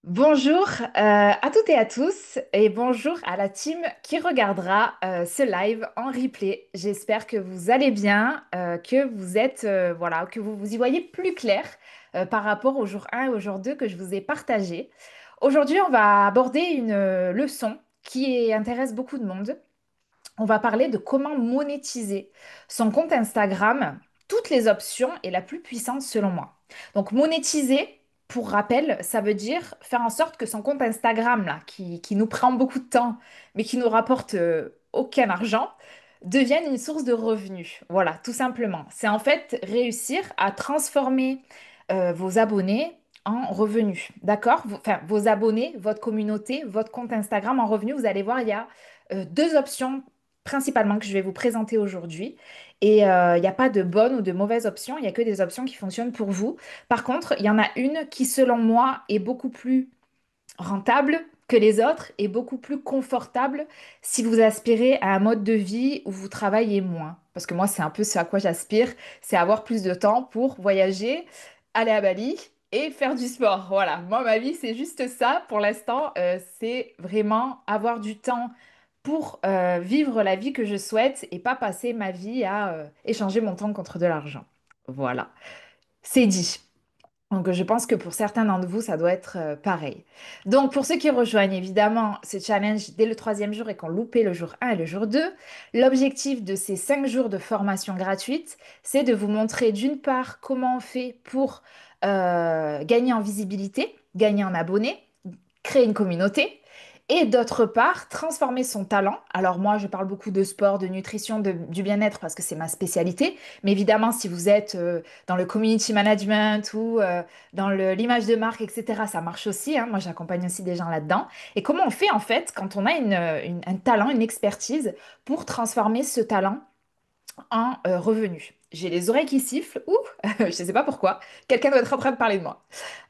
Bonjour à toutes et à tous et bonjour à la team qui regardera ce live en replay. J'espère que vous allez bien, que vous êtes voilà, que vous y voyez plus clair par rapport au jour 1 et au jour 2 que je vous ai partagé. Aujourd'hui, on va aborder une leçon qui intéresse beaucoup de monde. On va parler de comment monétiser son compte Instagram, toutes les options et la plus puissante selon moi. Donc monétiser, pour rappel, ça veut dire faire en sorte que son compte Instagram, là, qui nous prend beaucoup de temps, mais qui nous rapporte aucun argent, devienne une source de revenus. Voilà, tout simplement. C'est en fait réussir à transformer vos abonnés en revenus. D'accord? Enfin, vos abonnés, votre communauté, votre compte Instagram en revenus. Vous allez voir, il y a deux options principalement que je vais vous présenter aujourd'hui. Et il n'y a pas de bonne ou de mauvaise option, il n'y a que des options qui fonctionnent pour vous. Par contre, il y en a une qui, selon moi, est beaucoup plus rentable que les autres et beaucoup plus confortable si vous aspirez à un mode de vie où vous travaillez moins. Parce que moi, c'est un peu ce à quoi j'aspire, c'est avoir plus de temps pour voyager, aller à Bali et faire du sport. Voilà, moi, ma vie, c'est juste ça. Pour l'instant, c'est vraiment avoir du temps pour vivre la vie que je souhaite et pas passer ma vie à échanger mon temps contre de l'argent. Voilà, c'est dit. Donc, je pense que pour certains d'entre vous, ça doit être pareil. Donc, pour ceux qui rejoignent évidemment ce challenge dès le troisième jour et qui ont loupé le jour 1 et le jour 2, l'objectif de ces 5 jours de formation gratuite, c'est de vous montrer d'une part comment on fait pour gagner en visibilité, gagner en abonnés, créer une communauté. Et d'autre part, transformer son talent. Alors moi, je parle beaucoup de sport, de nutrition, du bien-être parce que c'est ma spécialité. Mais évidemment, si vous êtes dans le community management ou dans l'image de marque, etc., ça marche aussi, hein. Moi, j'accompagne aussi des gens là-dedans. Et comment on fait en fait quand on a un talent, une expertise pour transformer ce talent en revenu? J'ai les oreilles qui sifflent. Ouh, je ne sais pas pourquoi. Quelqu'un doit être en train de parler de moi.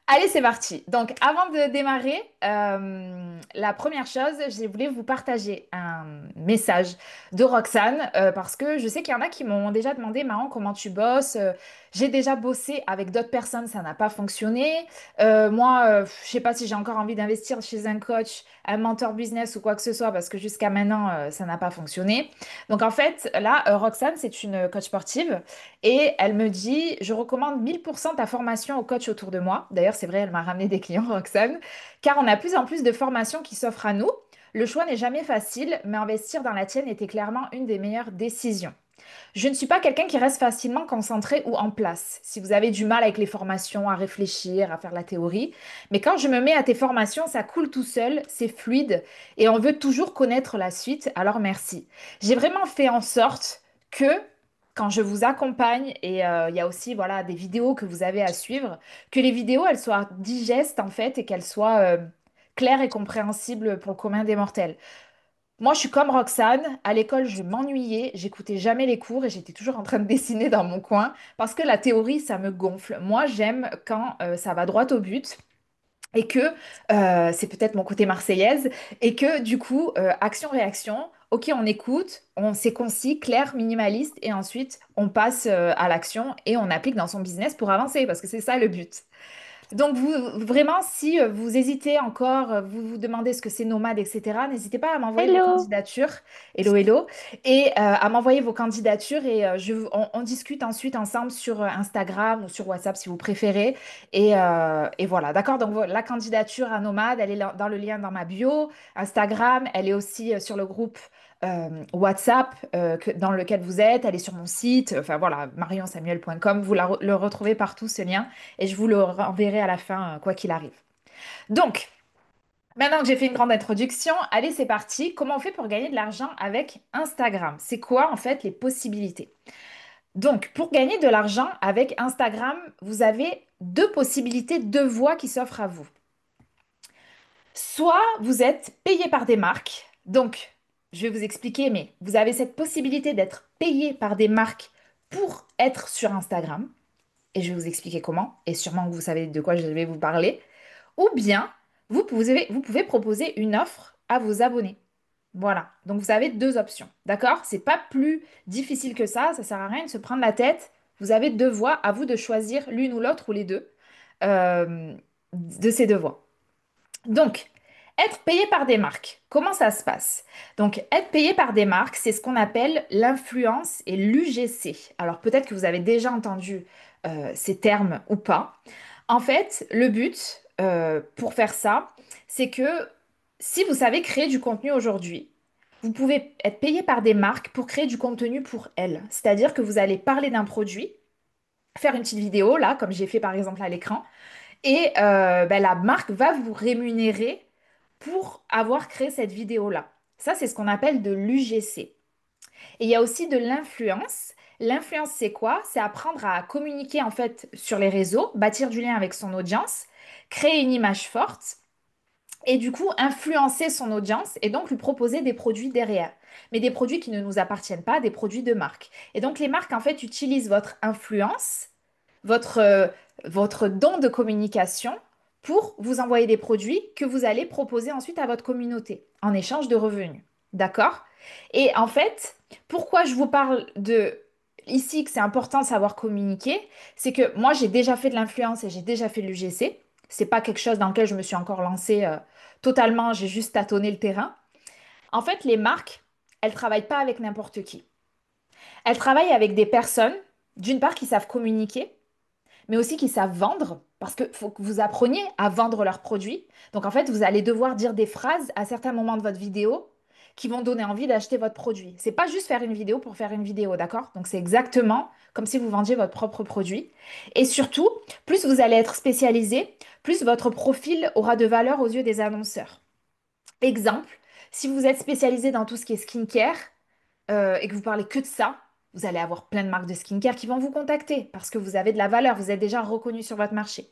Allez, c'est parti. Donc, avant de démarrer, la première chose, je voulais vous partager un message de Roxane parce que je sais qu'il y en a qui m'ont déjà demandé, Maman, comment tu bosses? J'ai déjà bossé avec d'autres personnes, ça n'a pas fonctionné. Moi, je sais pas si j'ai encore envie d'investir chez un coach, un mentor business ou quoi que ce soit parce que jusqu'à maintenant, ça n'a pas fonctionné. Donc, en fait, là, Roxane, c'est une coach sportive. Et elle me dit, je recommande 1000% ta formation au coach autour de moi. D'ailleurs, c'est vrai, elle m'a ramené des clients, Roxane, car on a plus en plus de formations qui s'offrent à nous. Le choix n'est jamais facile, mais investir dans la tienne était clairement une des meilleures décisions. Je ne suis pas quelqu'un qui reste facilement concentré ou en place. Si vous avez du mal avec les formations, à réfléchir, à faire la théorie, mais quand je me mets à tes formations, ça coule tout seul, c'est fluide et on veut toujours connaître la suite, alors merci. J'ai vraiment fait en sorte que quand je vous accompagne, et il y a aussi voilà, des vidéos que vous avez à suivre, que les vidéos, elles soient digestes en fait et qu'elles soient claires et compréhensibles pour le commun des mortels. Moi, je suis comme Roxane. À l'école, je m'ennuyais, j'écoutais jamais les cours et j'étais toujours en train de dessiner dans mon coin parce que la théorie, ça me gonfle. Moi, j'aime quand ça va droit au but et que c'est peut-être mon côté marseillaise et que du coup, action-réaction. Ok, on écoute, c'est concis, clair, minimaliste et ensuite on passe à l'action et on applique dans son business pour avancer parce que c'est ça le but. Donc, vous, vraiment, si vous hésitez encore, vous vous demandez ce que c'est nomade, etc., n'hésitez pas à m'envoyer vos Hello! candidatures. Hello, hello. Et à m'envoyer vos candidatures et on discute ensuite ensemble sur Instagram ou sur WhatsApp si vous préférez. Et voilà, d'accord? Donc, la candidature à nomade, elle est dans le lien dans ma bio. Instagram, elle est aussi sur le groupe. WhatsApp dans lequel vous êtes, elle est sur mon site, enfin voilà, marionsamuel.com, vous le retrouvez partout ce lien et je vous le renverrai à la fin, quoi qu'il arrive. Donc, maintenant que j'ai fait une grande introduction, allez, c'est parti. Comment on fait pour gagner de l'argent avec Instagram? C'est quoi en fait les possibilités? Donc, pour gagner de l'argent avec Instagram, vous avez deux possibilités, deux voies qui s'offrent à vous. Soit vous êtes payé par des marques, donc je vais vous expliquer, mais vous avez cette possibilité d'être payé par des marques pour être sur Instagram, et je vais vous expliquer comment, et sûrement que vous savez de quoi je vais vous parler. Ou bien, vous pouvez proposer une offre à vos abonnés. Voilà. Donc, vous avez deux options. D'accord? C'est pas plus difficile que ça. Ça sert à rien de se prendre la tête. Vous avez deux voies. À vous de choisir l'une ou l'autre ou les deux de ces deux voies. Donc, être payé par des marques, comment ça se passe? Donc, être payé par des marques, c'est ce qu'on appelle l'influence et l'UGC. Alors, peut-être que vous avez déjà entendu ces termes ou pas. En fait, le but pour faire ça, c'est que si vous savez créer du contenu aujourd'hui, vous pouvez être payé par des marques pour créer du contenu pour elles. C'est-à-dire que vous allez parler d'un produit, faire une petite vidéo, là, comme j'ai fait par exemple à l'écran, et ben, la marque va vous rémunérer pour avoir créé cette vidéo-là. Ça, c'est ce qu'on appelle de l'UGC. Et il y a aussi de l'influence. L'influence, c'est quoi? C'est apprendre à communiquer en fait sur les réseaux, bâtir du lien avec son audience, créer une image forte et du coup influencer son audience et donc lui proposer des produits derrière. Mais des produits qui ne nous appartiennent pas, des produits de marque. Et donc les marques en fait utilisent votre influence, votre, euh, votre don de communication pour vous envoyer des produits que vous allez proposer ensuite à votre communauté en échange de revenus. D'accord? Et en fait, pourquoi je vous parle de ici que c'est important de savoir communiquer, c'est que moi j'ai déjà fait de l'influence et j'ai déjà fait de l'UGC. C'est pas quelque chose dans lequel je me suis encore lancée totalement, j'ai juste tâtonné le terrain. En fait, les marques, elles travaillent pas avec n'importe qui. Elles travaillent avec des personnes, d'une part, qui savent communiquer, mais aussi qui savent vendre, parce qu'il faut que vous appreniez à vendre leurs produits. Donc en fait, vous allez devoir dire des phrases à certains moments de votre vidéo qui vont donner envie d'acheter votre produit. C'est pas juste faire une vidéo pour faire une vidéo, d'accord? Donc c'est exactement comme si vous vendiez votre propre produit. Et surtout, plus vous allez être spécialisé, plus votre profil aura de valeur aux yeux des annonceurs. Exemple, si vous êtes spécialisé dans tout ce qui est skincare, et que vous parlez que de ça, vous allez avoir plein de marques de skincare qui vont vous contacter parce que vous avez de la valeur, vous êtes déjà reconnu sur votre marché.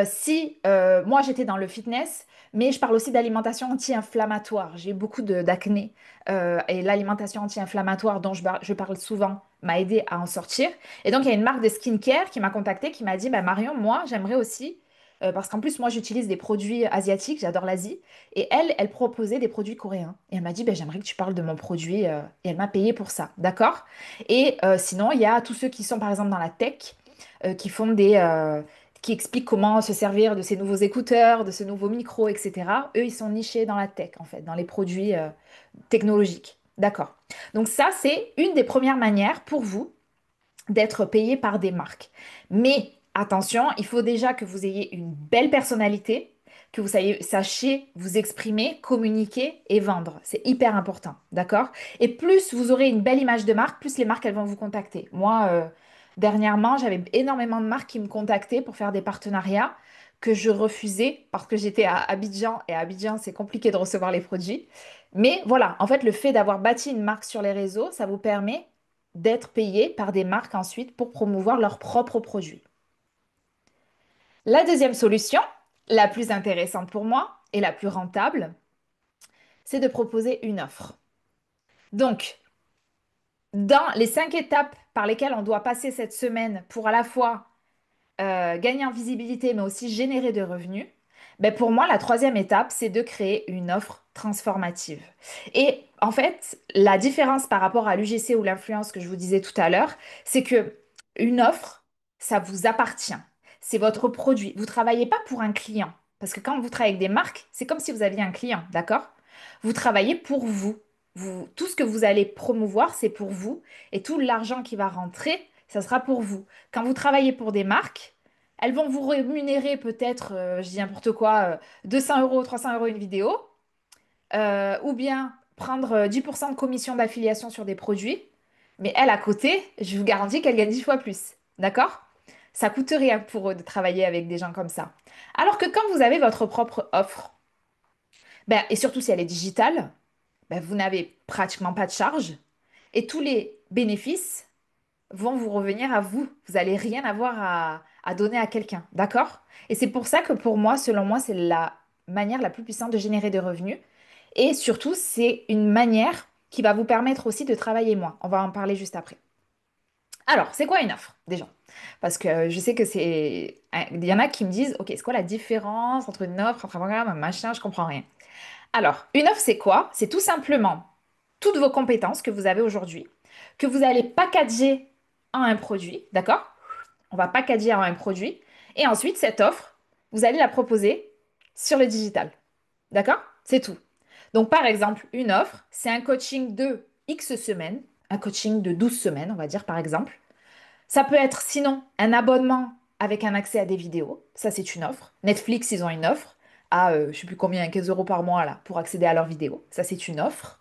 Si moi j'étais dans le fitness, mais je parle aussi d'alimentation anti-inflammatoire. J'ai eu beaucoup d'acné et l'alimentation anti-inflammatoire dont je parle souvent m'a aidé à en sortir. Et donc il y a une marque de skincare qui m'a contactée qui m'a dit bah, Marion, moi j'aimerais aussi, parce qu'en plus moi j'utilise des produits asiatiques, j'adore l'Asie, et elle proposait des produits coréens. Et elle m'a dit bah, j'aimerais que tu parles de mon produit et elle m'a payé pour ça, d'accord? Et sinon il y a tous ceux qui sont par exemple dans la tech qui font qui expliquent comment se servir de ces nouveaux écouteurs, de ce nouveau micro, etc. Eux, ils sont nichés dans la tech, en fait, dans les produits technologiques. D'accord. Donc ça, c'est une des premières manières pour vous d'être payé par des marques. Mais attention, il faut déjà que vous ayez une belle personnalité, que vous sachiez vous exprimer, communiquer et vendre. C'est hyper important, d'accord? Et plus vous aurez une belle image de marque, plus les marques, elles vont vous contacter. Moi, dernièrement, j'avais énormément de marques qui me contactaient pour faire des partenariats que je refusais parce que j'étais à Abidjan et à Abidjan, c'est compliqué de recevoir les produits. Mais voilà, en fait, le fait d'avoir bâti une marque sur les réseaux, ça vous permet d'être payé par des marques ensuite pour promouvoir leurs propres produits. La deuxième solution, la plus intéressante pour moi et la plus rentable, c'est de proposer une offre. Donc, dans les 5 étapes par lesquelles on doit passer cette semaine pour à la fois gagner en visibilité, mais aussi générer de revenus, ben pour moi, la troisième étape, c'est de créer une offre transformative. Et en fait, la différence par rapport à l'UGC ou l'influence que je vous disais tout à l'heure, c'est que une offre, ça vous appartient. C'est votre produit. Vous travaillez pas pour un client. Parce que quand vous travaillez avec des marques, c'est comme si vous aviez un client, d'accord? Vous travaillez pour vous. Tout ce que vous allez promouvoir, c'est pour vous. Et tout l'argent qui va rentrer, ça sera pour vous. Quand vous travaillez pour des marques, elles vont vous rémunérer peut-être, je dis n'importe quoi, 200 euros, 300 euros une vidéo, ou bien prendre 10% de commission d'affiliation sur des produits. Mais elles, à côté, je vous garantis qu'elles gagnent 10 fois plus. D'accord? Ça coûte rien pour eux de travailler avec des gens comme ça. Alors que quand vous avez votre propre offre, ben, et surtout si elle est digitale, ben, vous n'avez pratiquement pas de charge et tous les bénéfices vont vous revenir à vous. Vous n'allez rien avoir à donner à quelqu'un, d'accord? Et c'est pour ça que pour moi, selon moi, c'est la manière la plus puissante de générer des revenus. Et surtout, c'est une manière qui va vous permettre aussi de travailler moins. On va en parler juste après. Alors, c'est quoi une offre, déjà? Parce que je sais que c'est... Il y en a qui me disent, OK, c'est quoi la différence entre une offre, entre un programme, un machin, je comprends rien. Alors, une offre, c'est quoi? C'est tout simplement toutes vos compétences que vous avez aujourd'hui, que vous allez packager en un produit, d'accord? On va packager en un produit. Et ensuite, cette offre, vous allez la proposer sur le digital. D'accord? C'est tout. Donc, par exemple, une offre, c'est un coaching de X semaines, un coaching de 12 semaines, on va dire, par exemple. Ça peut être sinon un abonnement avec un accès à des vidéos. Ça, c'est une offre. Netflix, ils ont une offre à, je sais plus combien, 15 euros par mois là, pour accéder à leurs vidéos. Ça, c'est une offre.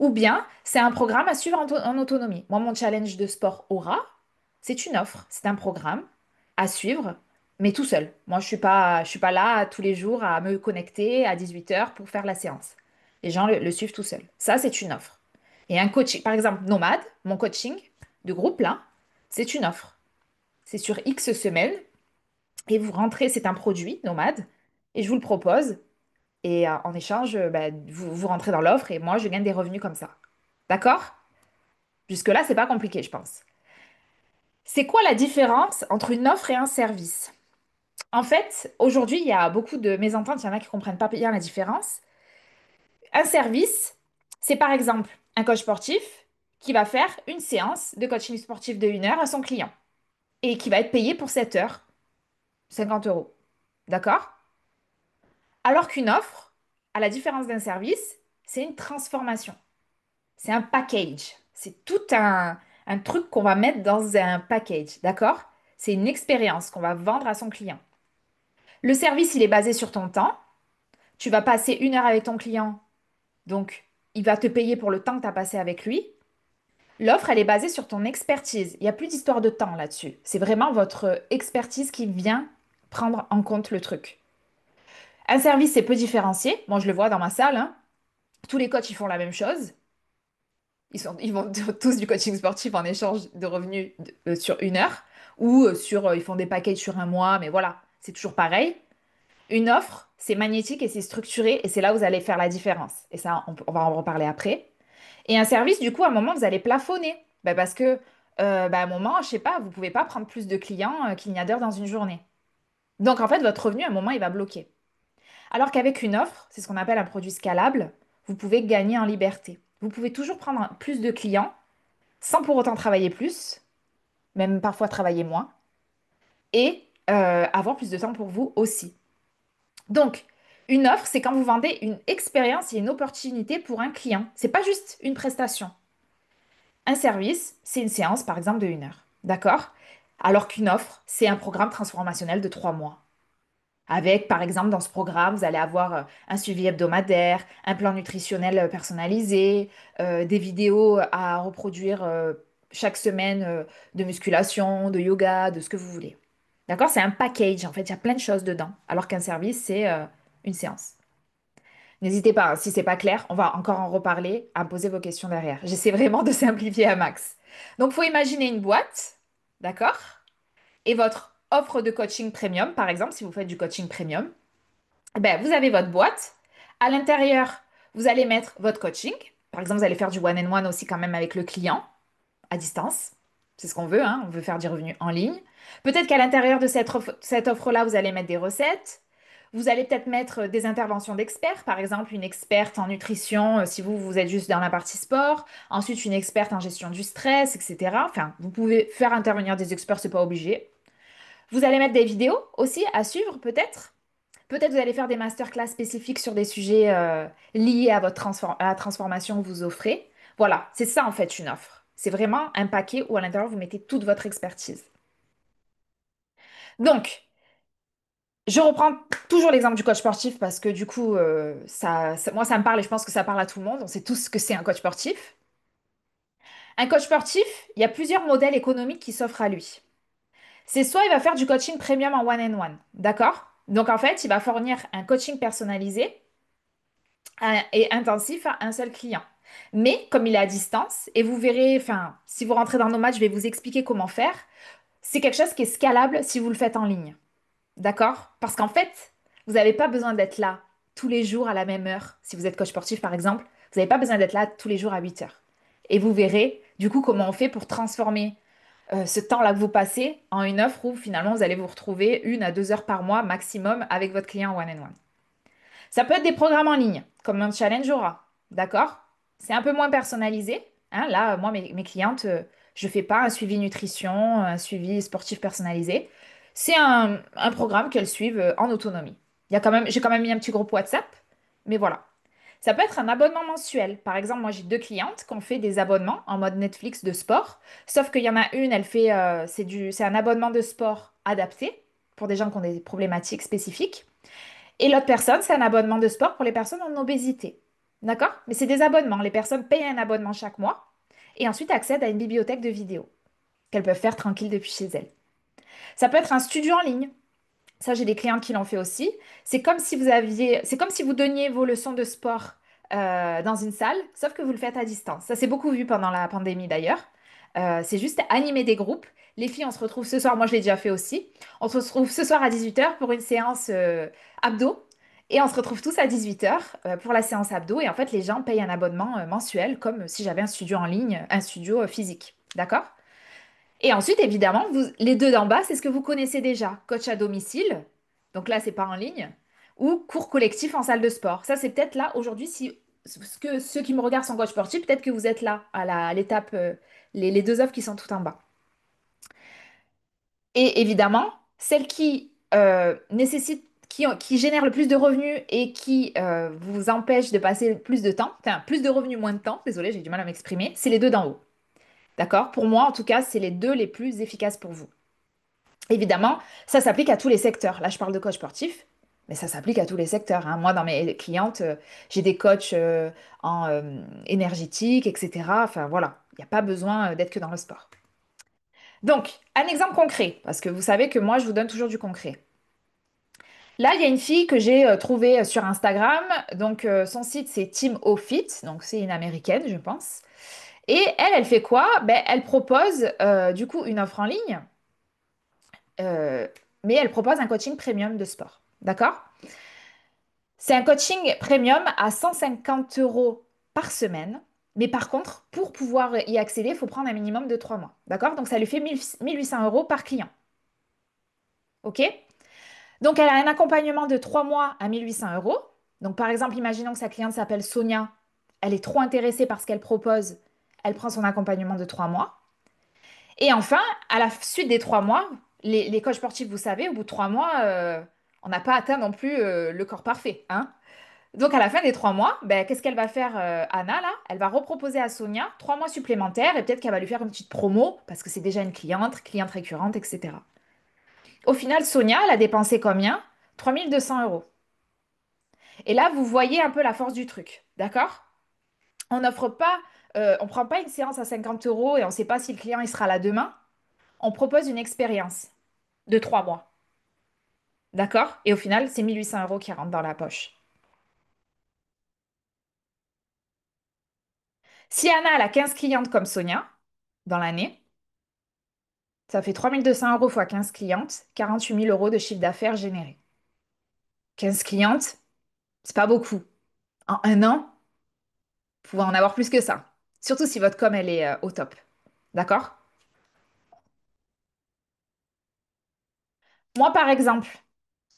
Ou bien, c'est un programme à suivre en autonomie. Moi, mon challenge de sport Aura, c'est une offre. C'est un programme à suivre, mais tout seul. Moi, je suis pas là tous les jours à me connecter à 18 heures pour faire la séance. Les gens le suivent tout seul. Ça, c'est une offre. Et un coaching, par exemple, Nomade, mon coaching de groupe là, c'est une offre. C'est sur X semaines et vous rentrez, c'est un produit Nomade et je vous le propose. Et en échange, bah, vous rentrez dans l'offre et moi, je gagne des revenus comme ça. D'accord? Jusque-là, c'est pas compliqué, je pense. C'est quoi la différence entre une offre et un service? En fait, aujourd'hui, il y a beaucoup de mésententes, il y en a qui comprennent pas bien la différence. Un service, c'est par exemple un coach sportif qui va faire une séance de coaching sportif de 1 heure à son client et qui va être payé pour cette heure, 50 euros. D'accord? Alors qu'une offre, à la différence d'un service, c'est une transformation. C'est un package. C'est tout un truc qu'on va mettre dans un package. D'accord? C'est une expérience qu'on va vendre à son client. Le service, il est basé sur ton temps. Tu vas passer 1 heure avec ton client, donc il va te payer pour le temps que tu as passé avec lui. L'offre, elle est basée sur ton expertise. Il n'y a plus d'histoire de temps là-dessus. C'est vraiment votre expertise qui vient prendre en compte le truc. Un service, c'est peu différencié. Moi, je le vois dans ma salle, hein. Tous les coachs, ils font la même chose. Ils vont tous du coaching sportif en échange de revenus sur 1 heure ou ils font des packages sur un mois, mais voilà, c'est toujours pareil. Une offre, c'est magnétique et c'est structuré et c'est là où vous allez faire la différence. Et ça, on va en reparler après. Et un service, du coup, à un moment, vous allez plafonner. Bah, parce que, à un moment, je sais pas, vous pouvez pas prendre plus de clients qu'il n'y a d'heures dans une journée. Donc, en fait, votre revenu, à un moment, il va bloquer. Alors qu'avec une offre, c'est ce qu'on appelle un produit scalable, vous pouvez gagner en liberté. Vous pouvez toujours prendre plus de clients sans pour autant travailler plus, même parfois travailler moins, et avoir plus de temps pour vous aussi. Donc, une offre, c'est quand vous vendez une expérience et une opportunité pour un client. C'est pas juste une prestation. Un service, c'est une séance, par exemple, de 1 heure. D'accord? Alors qu'une offre, c'est un programme transformationnel de 3 mois. Avec, par exemple, dans ce programme, vous allez avoir un suivi hebdomadaire, un plan nutritionnel personnalisé, des vidéos à reproduire chaque semaine de musculation, de yoga, de ce que vous voulez. D'accord? C'est un package, en fait, il y a plein de choses dedans. Alors qu'un service, c'est une séance. N'hésitez pas, hein, si c'est pas clair, on va encore en reparler, à me poser vos questions derrière. J'essaie vraiment de simplifier à max. Donc, il faut imaginer une boîte, d'accord? Et votre offre de coaching premium, par exemple, si vous faites du coaching premium, ben, vous avez votre boîte. À l'intérieur, vous allez mettre votre coaching. Par exemple, vous allez faire du one-on-one aussi quand même avec le client à distance. C'est ce qu'on veut, hein. On veut faire du revenu en ligne. Peut-être qu'à l'intérieur de cette offre-là, vous allez mettre des recettes. Vous allez peut-être mettre des interventions d'experts, par exemple une experte en nutrition si vous êtes juste dans la partie sport, ensuite une experte en gestion du stress, etc. Enfin, vous pouvez faire intervenir des experts, c'est pas obligé. Vous allez mettre des vidéos aussi à suivre, peut-être. Peut-être vous allez faire des masterclass spécifiques sur des sujets liés à à la transformation que vous offrez. Voilà, c'est ça en fait une offre. C'est vraiment un paquet où à l'intérieur vous mettez toute votre expertise. Donc, je reprends toujours l'exemple du coach sportif parce que du coup, moi ça me parle et je pense que ça parle à tout le monde. On sait tous ce que c'est un coach sportif. Un coach sportif, il y a plusieurs modèles économiques qui s'offrent à lui. C'est soit il va faire du coaching premium en one-on-one, d'accord? Donc en fait, il va fournir un coaching personnalisé et intensif à un seul client. Mais comme il est à distance, et vous verrez, enfin, si vous rentrez dans nos matchs, je vais vous expliquer comment faire. C'est quelque chose qui est scalable si vous le faites en ligne. D'accord? Parce qu'en fait, vous n'avez pas besoin d'être là tous les jours à la même heure. Si vous êtes coach sportif, par exemple, vous n'avez pas besoin d'être là tous les jours à 8 heures. Et vous verrez, du coup, comment on fait pour transformer ce temps-là que vous passez en une offre où finalement vous allez vous retrouver 1 à 2 heures par mois maximum avec votre client one-on-one. Ça peut être des programmes en ligne, comme un challenge aura, d'accord? C'est un peu moins personnalisé, hein. Là, moi, mes clientes, je fais pas un suivi nutrition, un suivi sportif personnalisé. C'est un programme qu'elles suivent en autonomie. Il J'ai quand même mis un petit groupe WhatsApp, mais voilà. Ça peut être un abonnement mensuel. Par exemple, moi j'ai deux clientes qui ont fait des abonnements en mode Netflix de sport. Sauf qu'il y en a une, c'est un abonnement de sport adapté pour des gens qui ont des problématiques spécifiques. Et l'autre personne, c'est un abonnement de sport pour les personnes en obésité. D'accord? Mais c'est des abonnements. Les personnes payent un abonnement chaque mois et ensuite accèdent à une bibliothèque de vidéos qu'elles peuvent faire tranquille depuis chez elles. Ça peut être un studio en ligne. Ça, j'ai des clients qui l'ont fait aussi. C'est comme si vous donniez vos leçons de sport dans une salle, sauf que vous le faites à distance. Ça, c'est beaucoup vu pendant la pandémie d'ailleurs. C'est juste animer des groupes. Les filles, on se retrouve ce soir, moi je l'ai déjà fait aussi. On se retrouve ce soir à 18h pour une séance abdos. Et on se retrouve tous à 18h pour la séance abdos. Et en fait, les gens payent un abonnement mensuel, comme si j'avais un studio en ligne, un studio physique. D'accord? Et ensuite, évidemment, les deux d'en bas, c'est ce que vous connaissez déjà. Coach à domicile, donc là, c'est pas en ligne, ou cours collectif en salle de sport. Ça, c'est peut-être là, aujourd'hui, si ceux qui me regardent sont coach sportif, peut-être que vous êtes là, à l'étape, les deux offres qui sont tout en bas. Et évidemment, celles qui nécessitent, qui génèrent le plus de revenus et qui vous empêchent de passer plus de temps, enfin, plus de revenus, moins de temps, désolé, j'ai du mal à m'exprimer, c'est les deux d'en haut. D'accord? Pour moi, en tout cas, c'est les deux les plus efficaces pour vous. Évidemment, ça s'applique à tous les secteurs. Là, je parle de coach sportif, mais ça s'applique à tous les secteurs, hein. Moi, dans mes clientes, j'ai des coachs en énergétique, etc. Enfin, voilà, il n'y a pas besoin d'être que dans le sport. Donc, un exemple concret, parce que vous savez que moi, je vous donne toujours du concret. Là, il y a une fille que j'ai trouvée sur Instagram. Donc, son site, c'est Team O Fit. Donc, c'est une américaine, je pense. Et elle, elle fait quoi? Ben, elle propose du coup une offre en ligne. Euh, mais elle propose un coaching premium de sport. D'accord? C'est un coaching premium à 150 euros par semaine. Mais par contre, pour pouvoir y accéder, il faut prendre un minimum de 3 mois. D'accord? Donc ça lui fait 1800 euros par client. OK? Donc elle a un accompagnement de 3 mois à 1800 euros. Donc par exemple, imaginons que sa cliente s'appelle Sonia. Elle est trop intéressée par ce qu'elle propose. Elle prend son accompagnement de 3 mois. Et enfin, à la suite des 3 mois, les coachs sportifs, vous savez, au bout de 3 mois, on n'a pas atteint non plus le corps parfait, hein. Donc à la fin des 3 mois, ben, qu'est-ce qu'elle va faire, Anna, là? Elle va reproposer à Sonia 3 mois supplémentaires et peut-être qu'elle va lui faire une petite promo parce que c'est déjà une cliente récurrente, etc. Au final, Sonia, elle a dépensé combien? 3200 euros. Et là, vous voyez un peu la force du truc, d'accord? On n'offre pas, on prend pas une séance à 50 euros et on ne sait pas si le client il sera là demain. On propose une expérience de 3 mois. D'accord? Et au final, c'est 1800 euros qui rentrent dans la poche. Si Anna elle a 15 clientes comme Sonia dans l'année, ça fait 3200 euros fois 15 clientes, 48 000 euros de chiffre d'affaires généré. 15 clientes, c'est pas beaucoup. En un an, vous pouvez en avoir plus que ça. Surtout si votre com, elle est au top. D'accord? Moi, par exemple,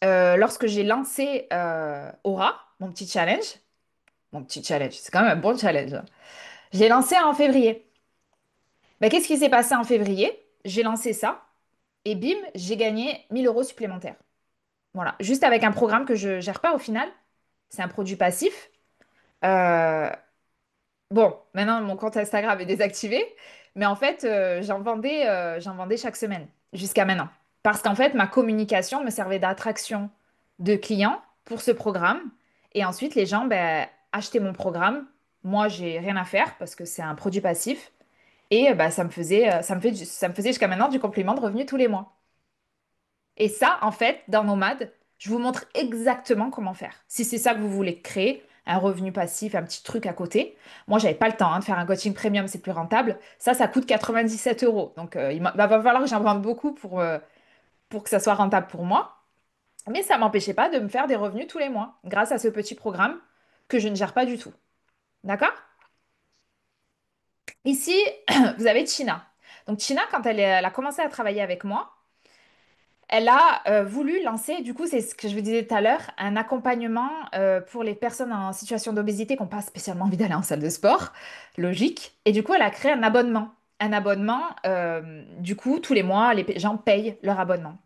lorsque j'ai lancé Aura, mon petit challenge, c'est quand même un bon challenge, hein. J'ai lancé en février. Ben, qu'est-ce qui s'est passé en février? J'ai lancé ça. Et bim, j'ai gagné 1000 euros supplémentaires. Voilà, juste avec un programme que je gère pas au final. C'est un produit passif. Euh, bon, maintenant mon compte Instagram est désactivé, mais en fait, j'en vendais chaque semaine jusqu'à maintenant. Parce qu'en fait, ma communication me servait d'attraction de clients pour ce programme. Et ensuite, les gens, ben, achetaient mon programme. Moi, j'ai rien à faire parce que c'est un produit passif. Et bah, ça me faisait jusqu'à maintenant du complément de revenus tous les mois. Et ça, en fait, dans Nomade, je vous montre exactement comment faire. Si c'est ça que vous voulez créer, un revenu passif, un petit truc à côté. Moi, j'avais pas le temps hein, de faire un coaching premium, c'est plus rentable. Ça coûte 97 euros. Donc, va falloir que j'en vende beaucoup pour que ça soit rentable pour moi. Mais ça m'empêchait pas de me faire des revenus tous les mois grâce à ce petit programme que je ne gère pas du tout. D'accord? Ici, vous avez China. Donc, China, quand elle a commencé à travailler avec moi, elle a voulu lancer, du coup, c'est ce que je vous disais tout à l'heure, un accompagnement pour les personnes en situation d'obésité qui n'ont pas spécialement envie d'aller en salle de sport, logique. Et du coup, elle a créé un abonnement. Du coup, tous les mois, les gens payent leur abonnement.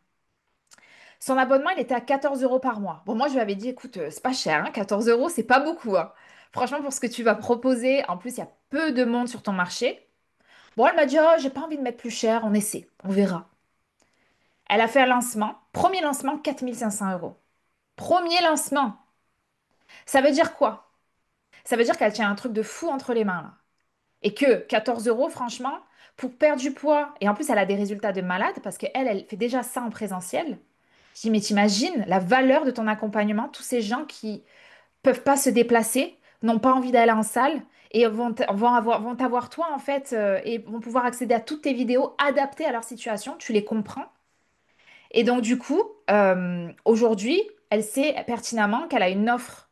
Son abonnement, il était à 14 euros par mois. Bon, moi, je lui avais dit, écoute, c'est pas cher, hein, 14 euros, c'est pas beaucoup, hein. Franchement, pour ce que tu vas proposer, en plus, il y a peu de monde sur ton marché. Bon, elle m'a dit, oh, j'ai pas envie de mettre plus cher, on essaie, on verra. Elle a fait un lancement. Premier lancement, 4 500 euros. Premier lancement. Ça veut dire quoi? Ça veut dire qu'elle tient un truc de fou entre les mains, là. Et que 14 euros, franchement, pour perdre du poids, et en plus, elle a des résultats de malade parce qu'elle, elle fait déjà ça en présentiel. Je dis, mais t'imagines la valeur de ton accompagnement, tous ces gens qui peuvent pas se déplacer, n'ont pas envie d'aller en salle et vont t'avoir toi, en fait, et vont pouvoir accéder à toutes tes vidéos adaptées à leur situation. Tu les comprends. Et donc, du coup, aujourd'hui, elle sait pertinemment qu'elle a une offre,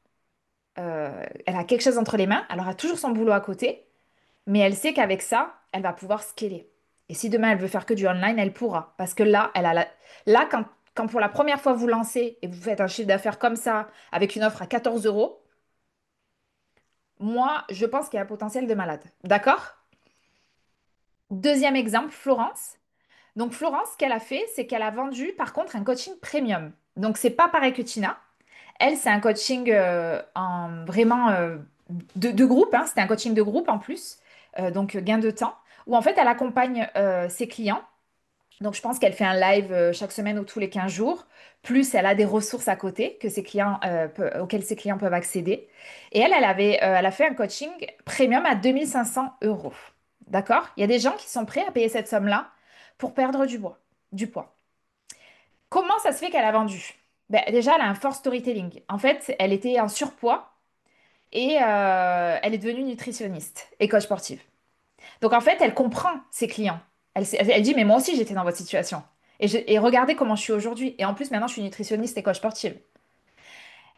elle a quelque chose entre les mains, elle aura toujours son boulot à côté, mais elle sait qu'avec ça, elle va pouvoir scaler. Et si demain elle veut faire que du online, elle pourra. Parce que là, là quand pour la première fois vous lancez et vous faites un chiffre d'affaires comme ça, avec une offre à 14 euros, moi, je pense qu'il y a un potentiel de malade. D'accord? Deuxième exemple, Florence. Donc Florence, ce qu'elle a fait, c'est qu'elle a vendu par contre un coaching premium. Donc c'est pas pareil que Tina. Elle, c'est un coaching en vraiment de groupe, hein. C'était un coaching de groupe en plus, donc gain de temps, où en fait elle accompagne ses clients. Donc je pense qu'elle fait un live chaque semaine ou tous les 15 jours, plus elle a des ressources à côté que ses clients, auxquelles ses clients peuvent accéder. Et elle a fait un coaching premium à 2 500 euros. D'accord? Il y a des gens qui sont prêts à payer cette somme-là pour perdre du poids. Comment ça se fait qu'elle a vendu? Ben, déjà, elle a un fort storytelling. En fait, elle était en surpoids et elle est devenue nutritionniste et coach sportive. Donc, en fait, elle comprend ses clients. Elle dit, mais moi aussi, j'étais dans votre situation. Et regardez comment je suis aujourd'hui. Et en plus, maintenant, je suis nutritionniste et coach sportive.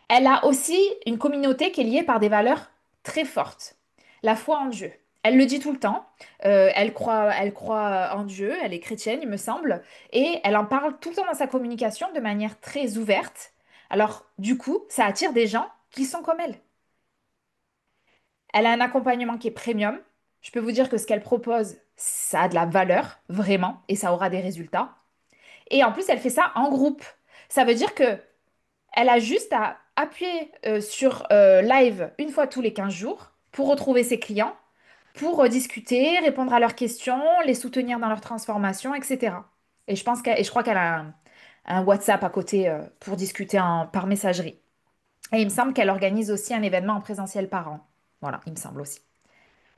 Elle a aussi une communauté qui est liée par des valeurs très fortes. La foi en Dieu. Elle le dit tout le temps. Elle croit en Dieu. Elle est chrétienne, il me semble. Et elle en parle tout le temps dans sa communication de manière très ouverte. Alors, du coup, ça attire des gens qui sont comme elle. Elle a un accompagnement qui est premium. Je peux vous dire que ce qu'elle propose, ça a de la valeur, vraiment, et ça aura des résultats. Et en plus, elle fait ça en groupe. Ça veut dire que elle a juste à appuyer sur live une fois tous les 15 jours pour retrouver ses clients, pour discuter, répondre à leurs questions, les soutenir dans leur transformation, etc. Et je crois qu'elle a un WhatsApp à côté pour discuter par messagerie. Et il me semble qu'elle organise aussi un événement en présentiel par an. Voilà, il me semble aussi.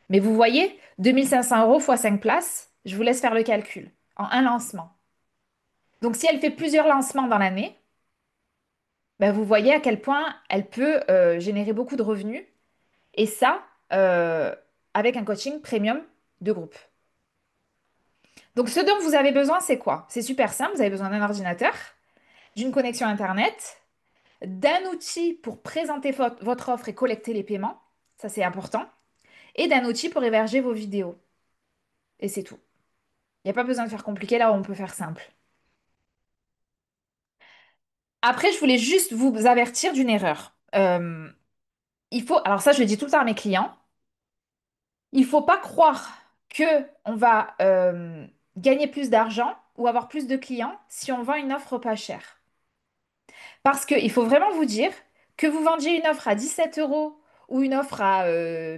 Mais vous voyez, 2 500 euros fois 5 places, je vous laisse faire le calcul, en un lancement. Donc si elle fait plusieurs lancements dans l'année, ben, vous voyez à quel point elle peut générer beaucoup de revenus. Et ça, euh, avec un coaching premium de groupe. Donc ce dont vous avez besoin, c'est quoi? C'est super simple, vous avez besoin d'un ordinateur, d'une connexion Internet, d'un outil pour présenter votre offre et collecter les paiements, ça c'est important, et d'un outil pour héberger vos vidéos. Et c'est tout. Il n'y a pas besoin de faire compliqué là où on peut faire simple. Après, je voulais juste vous avertir d'une erreur. Alors ça, je le dis tout le temps à mes clients, il faut pas croire que on va gagner plus d'argent ou avoir plus de clients si on vend une offre pas chère. Parce qu'il faut vraiment vous dire que vous vendiez une offre à 17 euros ou une offre à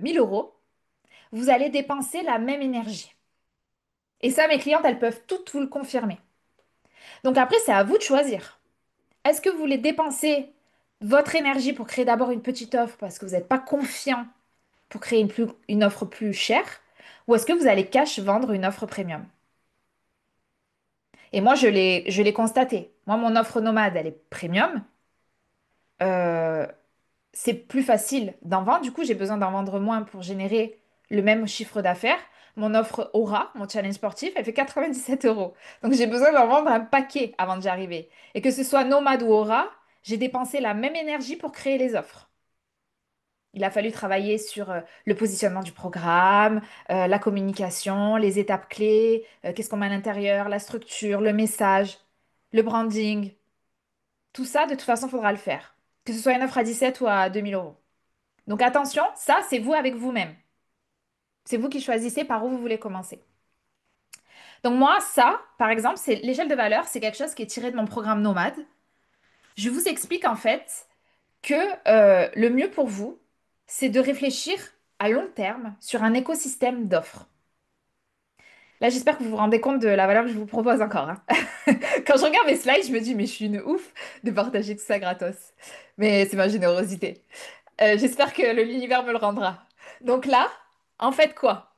1000 euros, vous allez dépenser la même énergie. Et ça, mes clientes, elles peuvent toutes vous le confirmer. Donc après, c'est à vous de choisir. Est-ce que vous voulez dépenser votre énergie pour créer d'abord une petite offre parce que vous n'êtes pas confiant pour créer une offre plus chère? Ou est-ce que vous allez cash vendre une offre premium? Et moi, je l'ai constaté. Moi, mon offre nomade, elle est premium. Euh, c'est plus facile d'en vendre. Du coup, j'ai besoin d'en vendre moins pour générer le même chiffre d'affaires. Mon offre Aura, mon challenge sportif, elle fait 97 euros. Donc, j'ai besoin d'en vendre un paquet avant d'y arriver. Et que ce soit nomade ou Aura, j'ai dépensé la même énergie pour créer les offres. Il a fallu travailler sur le positionnement du programme, la communication, les étapes clés, qu'est-ce qu'on met à l'intérieur, la structure, le message, le branding. Tout ça, de toute façon, il faudra le faire. Que ce soit une offre à 17 ou à 2 000 euros. Donc attention, ça, c'est vous avec vous-même. C'est vous qui choisissez par où vous voulez commencer. Donc moi, ça, par exemple, c'est l'échelle de valeur, c'est quelque chose qui est tiré de mon programme Nomade. Je vous explique en fait que le mieux pour vous, c'est de réfléchir à long terme sur un écosystème d'offres. Là, j'espère que vous vous rendez compte de la valeur que je vous propose encore, hein. Quand je regarde mes slides, je me dis, mais je suis une ouf de partager tout ça gratos. Mais c'est ma générosité. J'espère que l'univers me le rendra. Donc là, en fait quoi?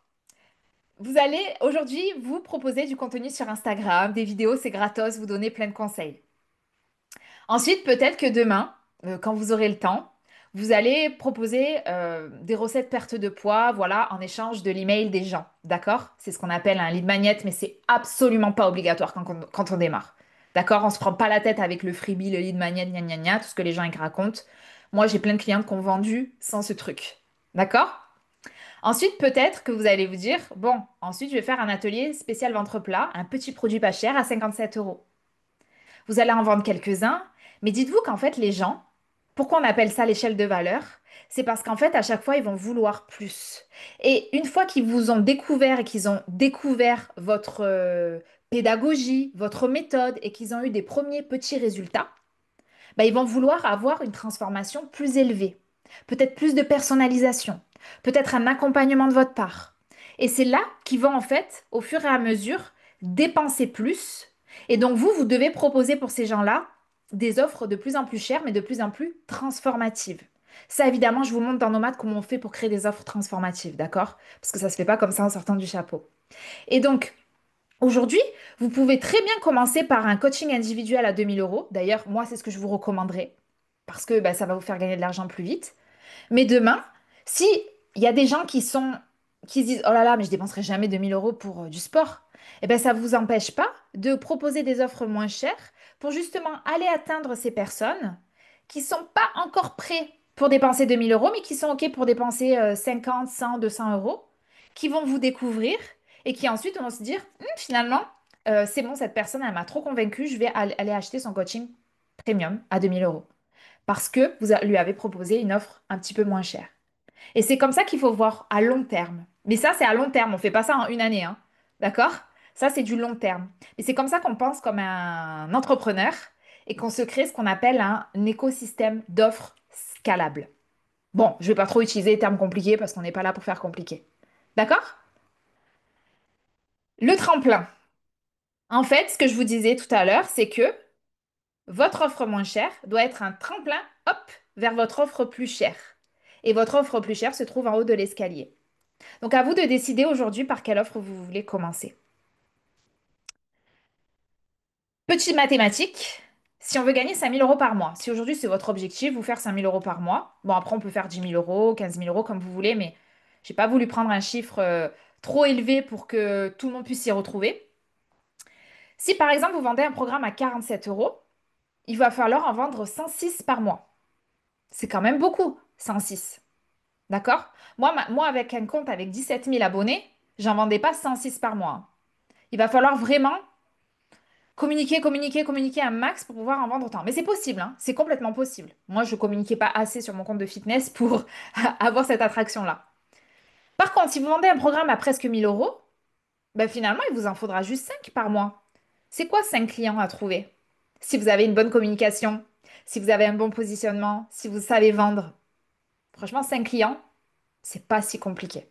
Vous allez aujourd'hui vous proposer du contenu sur Instagram, des vidéos, c'est gratos, vous donner plein de conseils. Ensuite, peut-être que demain, quand vous aurez le temps, vous allez proposer des recettes perte de poids, voilà, en échange de l'email des gens. D'accord? C'est ce qu'on appelle un lead magnet, mais c'est absolument pas obligatoire quand on démarre. D'accord? On se prend pas la tête avec le freebie, le lead magnet, gna gna gna, tout ce que les gens ils racontent. Moi, j'ai plein de clientes qui ont vendu sans ce truc. D'accord? Ensuite, peut-être que vous allez vous dire, bon, ensuite, je vais faire un atelier spécial ventre plat, un petit produit pas cher à 57 euros. Vous allez en vendre quelques-uns, mais dites-vous qu'en fait, les gens, pourquoi on appelle ça l'échelle de valeur? C'est parce qu'en fait, à chaque fois, ils vont vouloir plus. Et une fois qu'ils vous ont découvert et qu'ils ont découvert votre pédagogie, votre méthode et qu'ils ont eu des premiers petits résultats, bah, ils vont vouloir avoir une transformation plus élevée, peut-être plus de personnalisation, peut-être un accompagnement de votre part. Et c'est là qu'ils vont en fait, au fur et à mesure, dépenser plus. Et donc vous, vous devez proposer pour ces gens-là des offres de plus en plus chères, mais de plus en plus transformatives. Ça, évidemment, je vous montre dans nos maths comment on fait pour créer des offres transformatives, d'accord? Parce que ça se fait pas comme ça en sortant du chapeau. Et donc, aujourd'hui, vous pouvez très bien commencer par un coaching individuel à 2 000 euros. D'ailleurs, moi, c'est ce que je vous recommanderais parce que bah, ça va vous faire gagner de l'argent plus vite. Mais demain, si il y a des gens qui se disent, oh là là, mais je dépenserai jamais 2 000 euros pour du sport, eh ben ça ne vous empêche pas de proposer des offres moins chères pour justement aller atteindre ces personnes qui sont pas encore prêts pour dépenser 2 000 euros, mais qui sont OK pour dépenser 50, 100, 200 euros, qui vont vous découvrir et qui ensuite vont se dire, finalement, c'est bon, cette personne, elle m'a trop convaincue, je vais aller acheter son coaching premium à 2 000 euros parce que lui avez proposé une offre un petit peu moins chère. Et c'est comme ça qu'il faut voir à long terme. Mais ça, c'est à long terme. On ne fait pas ça en une année, hein. D'accord? Ça, c'est du long terme. Et c'est comme ça qu'on pense comme un entrepreneur et qu'on se crée ce qu'on appelle un écosystème d'offres scalable. Bon, je ne vais pas trop utiliser les termes compliqués parce qu'on n'est pas là pour faire compliqué. D'accord? Le tremplin. En fait, ce que je vous disais tout à l'heure, c'est que votre offre moins chère doit être un tremplin, hop, vers votre offre plus chère. Et votre offre plus chère se trouve en haut de l'escalier. Donc à vous de décider aujourd'hui par quelle offre vous voulez commencer. Petite mathématique, si on veut gagner 5 000 euros par mois, si aujourd'hui c'est votre objectif, vous faire 5 000 euros par mois, bon après on peut faire 10 000 euros, 15 000 euros comme vous voulez, mais j'ai pas voulu prendre un chiffre trop élevé pour que tout le monde puisse s'y retrouver. Si par exemple vous vendez un programme à 47 euros, il va falloir en vendre 106 par mois. C'est quand même beaucoup, 106. D'accord? Moi, avec un compte avec 17 000 abonnés, j'en vendais pas 106 par mois. Il va falloir vraiment communiquer, communiquer, communiquer un max pour pouvoir en vendre autant. Mais c'est possible, hein, c'est complètement possible. Moi, je communiquais pas assez sur mon compte de fitness pour avoir cette attraction-là. Par contre, si vous vendez un programme à presque 1 000 euros, ben finalement, il vous en faudra juste 5 par mois. C'est quoi 5 clients à trouver? Si vous avez une bonne communication, si vous avez un bon positionnement, si vous savez vendre. Franchement, 5 clients, c'est pas si compliqué.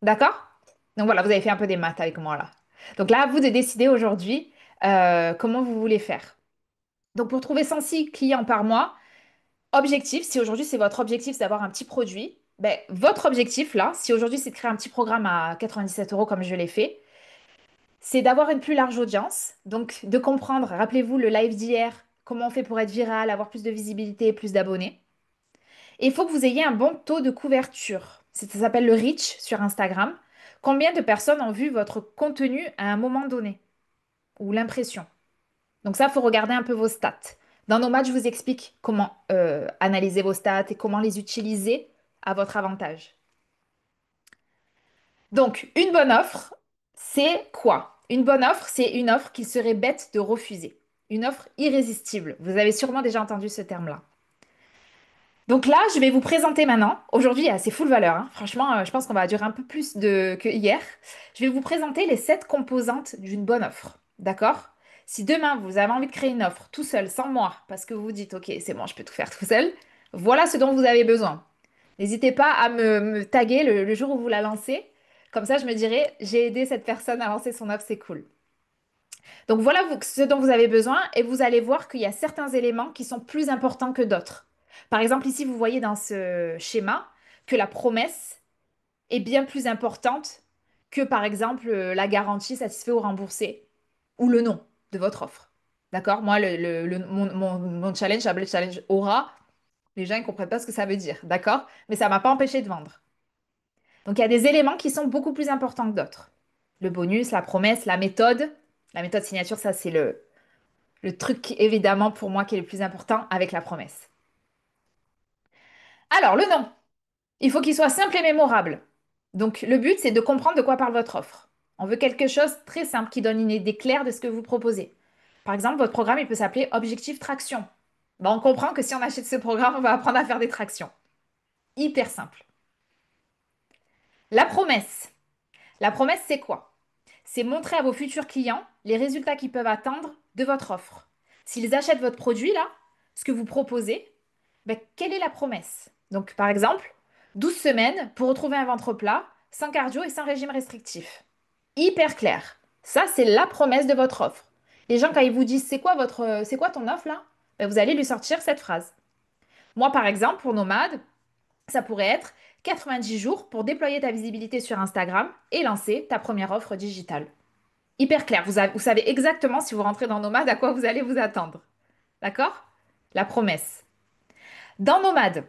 D'accord? Donc voilà, vous avez fait un peu des maths avec moi là. Donc là, à vous de décider aujourd'hui comment vous voulez faire. Donc pour trouver 106 clients par mois, objectif, si aujourd'hui c'est votre objectif c'est d'avoir un petit produit, ben, votre objectif là, si aujourd'hui c'est de créer un petit programme à 97 euros comme je l'ai fait, c'est d'avoir une plus large audience, donc de comprendre, rappelez-vous le live d'hier, comment on fait pour être viral, avoir plus de visibilité, plus d'abonnés. Et il faut que vous ayez un bon taux de couverture. Ça s'appelle le reach sur Instagram. Combien de personnes ont vu votre contenu à un moment donné ou l'impression? Donc ça, il faut regarder un peu vos stats. Dans nos matchs, je vous explique comment analyser vos stats et comment les utiliser à votre avantage. Donc, une bonne offre, c'est quoi? Une bonne offre, c'est une offre qu'il serait bête de refuser. Une offre irrésistible. Vous avez sûrement déjà entendu ce terme-là. Donc là, je vais vous présenter maintenant. Aujourd'hui, c'est full valeur, hein. Franchement, je pense qu'on va durer un peu plus que hier. Je vais vous présenter les 7 composantes d'une bonne offre. D'accord? Si demain vous avez envie de créer une offre tout seul, sans moi, parce que vous vous dites, ok, c'est bon, je peux tout faire tout seul, voilà ce dont vous avez besoin. N'hésitez pas à me taguer le jour où vous la lancez. Comme ça, je me dirai, j'ai aidé cette personne à lancer son offre, c'est cool. Donc voilà ce dont vous avez besoin et vous allez voir qu'il y a certains éléments qui sont plus importants que d'autres. Par exemple, ici, vous voyez dans ce schéma que la promesse est bien plus importante que, par exemple, la garantie satisfait ou remboursé ou le nom de votre offre. D'accord? Moi, mon challenge, j'appelle le challenge aura. Les gens ne comprennent pas ce que ça veut dire. D'accord? Mais ça ne m'a pas empêché de vendre. Donc, il y a des éléments qui sont beaucoup plus importants que d'autres. Le bonus, la promesse, la méthode. La méthode signature, ça, c'est le truc, évidemment, pour moi, qui est le plus important avec la promesse. Alors, le nom. Il faut qu'il soit simple et mémorable. Donc, le but, c'est de comprendre de quoi parle votre offre. On veut quelque chose de très simple qui donne une idée claire de ce que vous proposez. Par exemple, votre programme, il peut s'appeler Objectif Traction. Ben, on comprend que si on achète ce programme, on va apprendre à faire des tractions. Hyper simple. La promesse. La promesse, c'est quoi? C'est montrer à vos futurs clients les résultats qu'ils peuvent attendre de votre offre. S'ils achètent votre produit, là, ce que vous proposez, ben, quelle est la promesse? Donc, par exemple, 12 semaines pour retrouver un ventre plat, sans cardio et sans régime restrictif. Hyper clair. Ça, c'est la promesse de votre offre. Les gens, quand ils vous disent c'est quoi ton offre là? Ben, vous allez lui sortir cette phrase. Moi, par exemple, pour Nomade, ça pourrait être 90 jours pour déployer ta visibilité sur Instagram et lancer ta première offre digitale. Hyper clair. Vous savez exactement si vous rentrez dans Nomade à quoi vous allez vous attendre. D'accord? La promesse. Dans Nomade,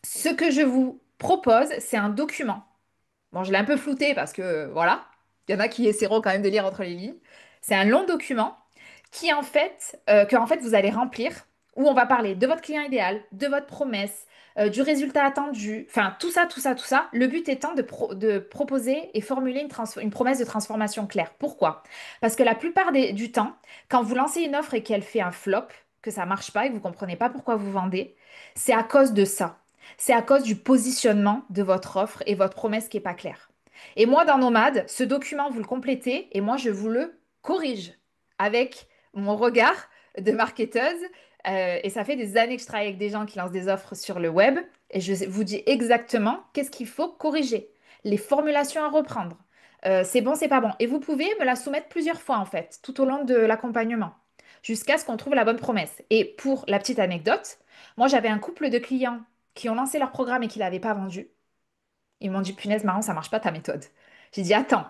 ce que je vous propose, c'est un document. Bon, je l'ai un peu flouté parce que voilà, il y en a qui essaieront quand même de lire entre les lignes. C'est un long document que en fait vous allez remplir où on va parler de votre client idéal, de votre promesse, du résultat attendu, enfin tout ça, tout ça, tout ça. Le but étant de proposer et formuler une promesse de transformation claire. Pourquoi? Parce que la plupart du temps, quand vous lancez une offre et qu'elle fait un flop, que ça marche pas et que vous comprenez pas pourquoi vous vendez, c'est à cause de ça. C'est à cause du positionnement de votre offre et votre promesse qui n'est pas claire. Et moi, dans Nomade, ce document, vous le complétez et moi, je vous le corrige avec mon regard de marketeuse. Et ça fait des années que je travaille avec des gens qui lancent des offres sur le web et je vous dis exactement qu'est-ce qu'il faut corriger, les formulations à reprendre. C'est bon, c'est pas bon. Et vous pouvez me la soumettre plusieurs fois en fait, tout au long de l'accompagnement, jusqu'à ce qu'on trouve la bonne promesse. Et pour la petite anecdote, moi j'avais un couple de clients qui ont lancé leur programme et qui ne l'avaient pas vendu. Ils m'ont dit, punaise, Marion, ça marche pas ta méthode. J'ai dit, attends,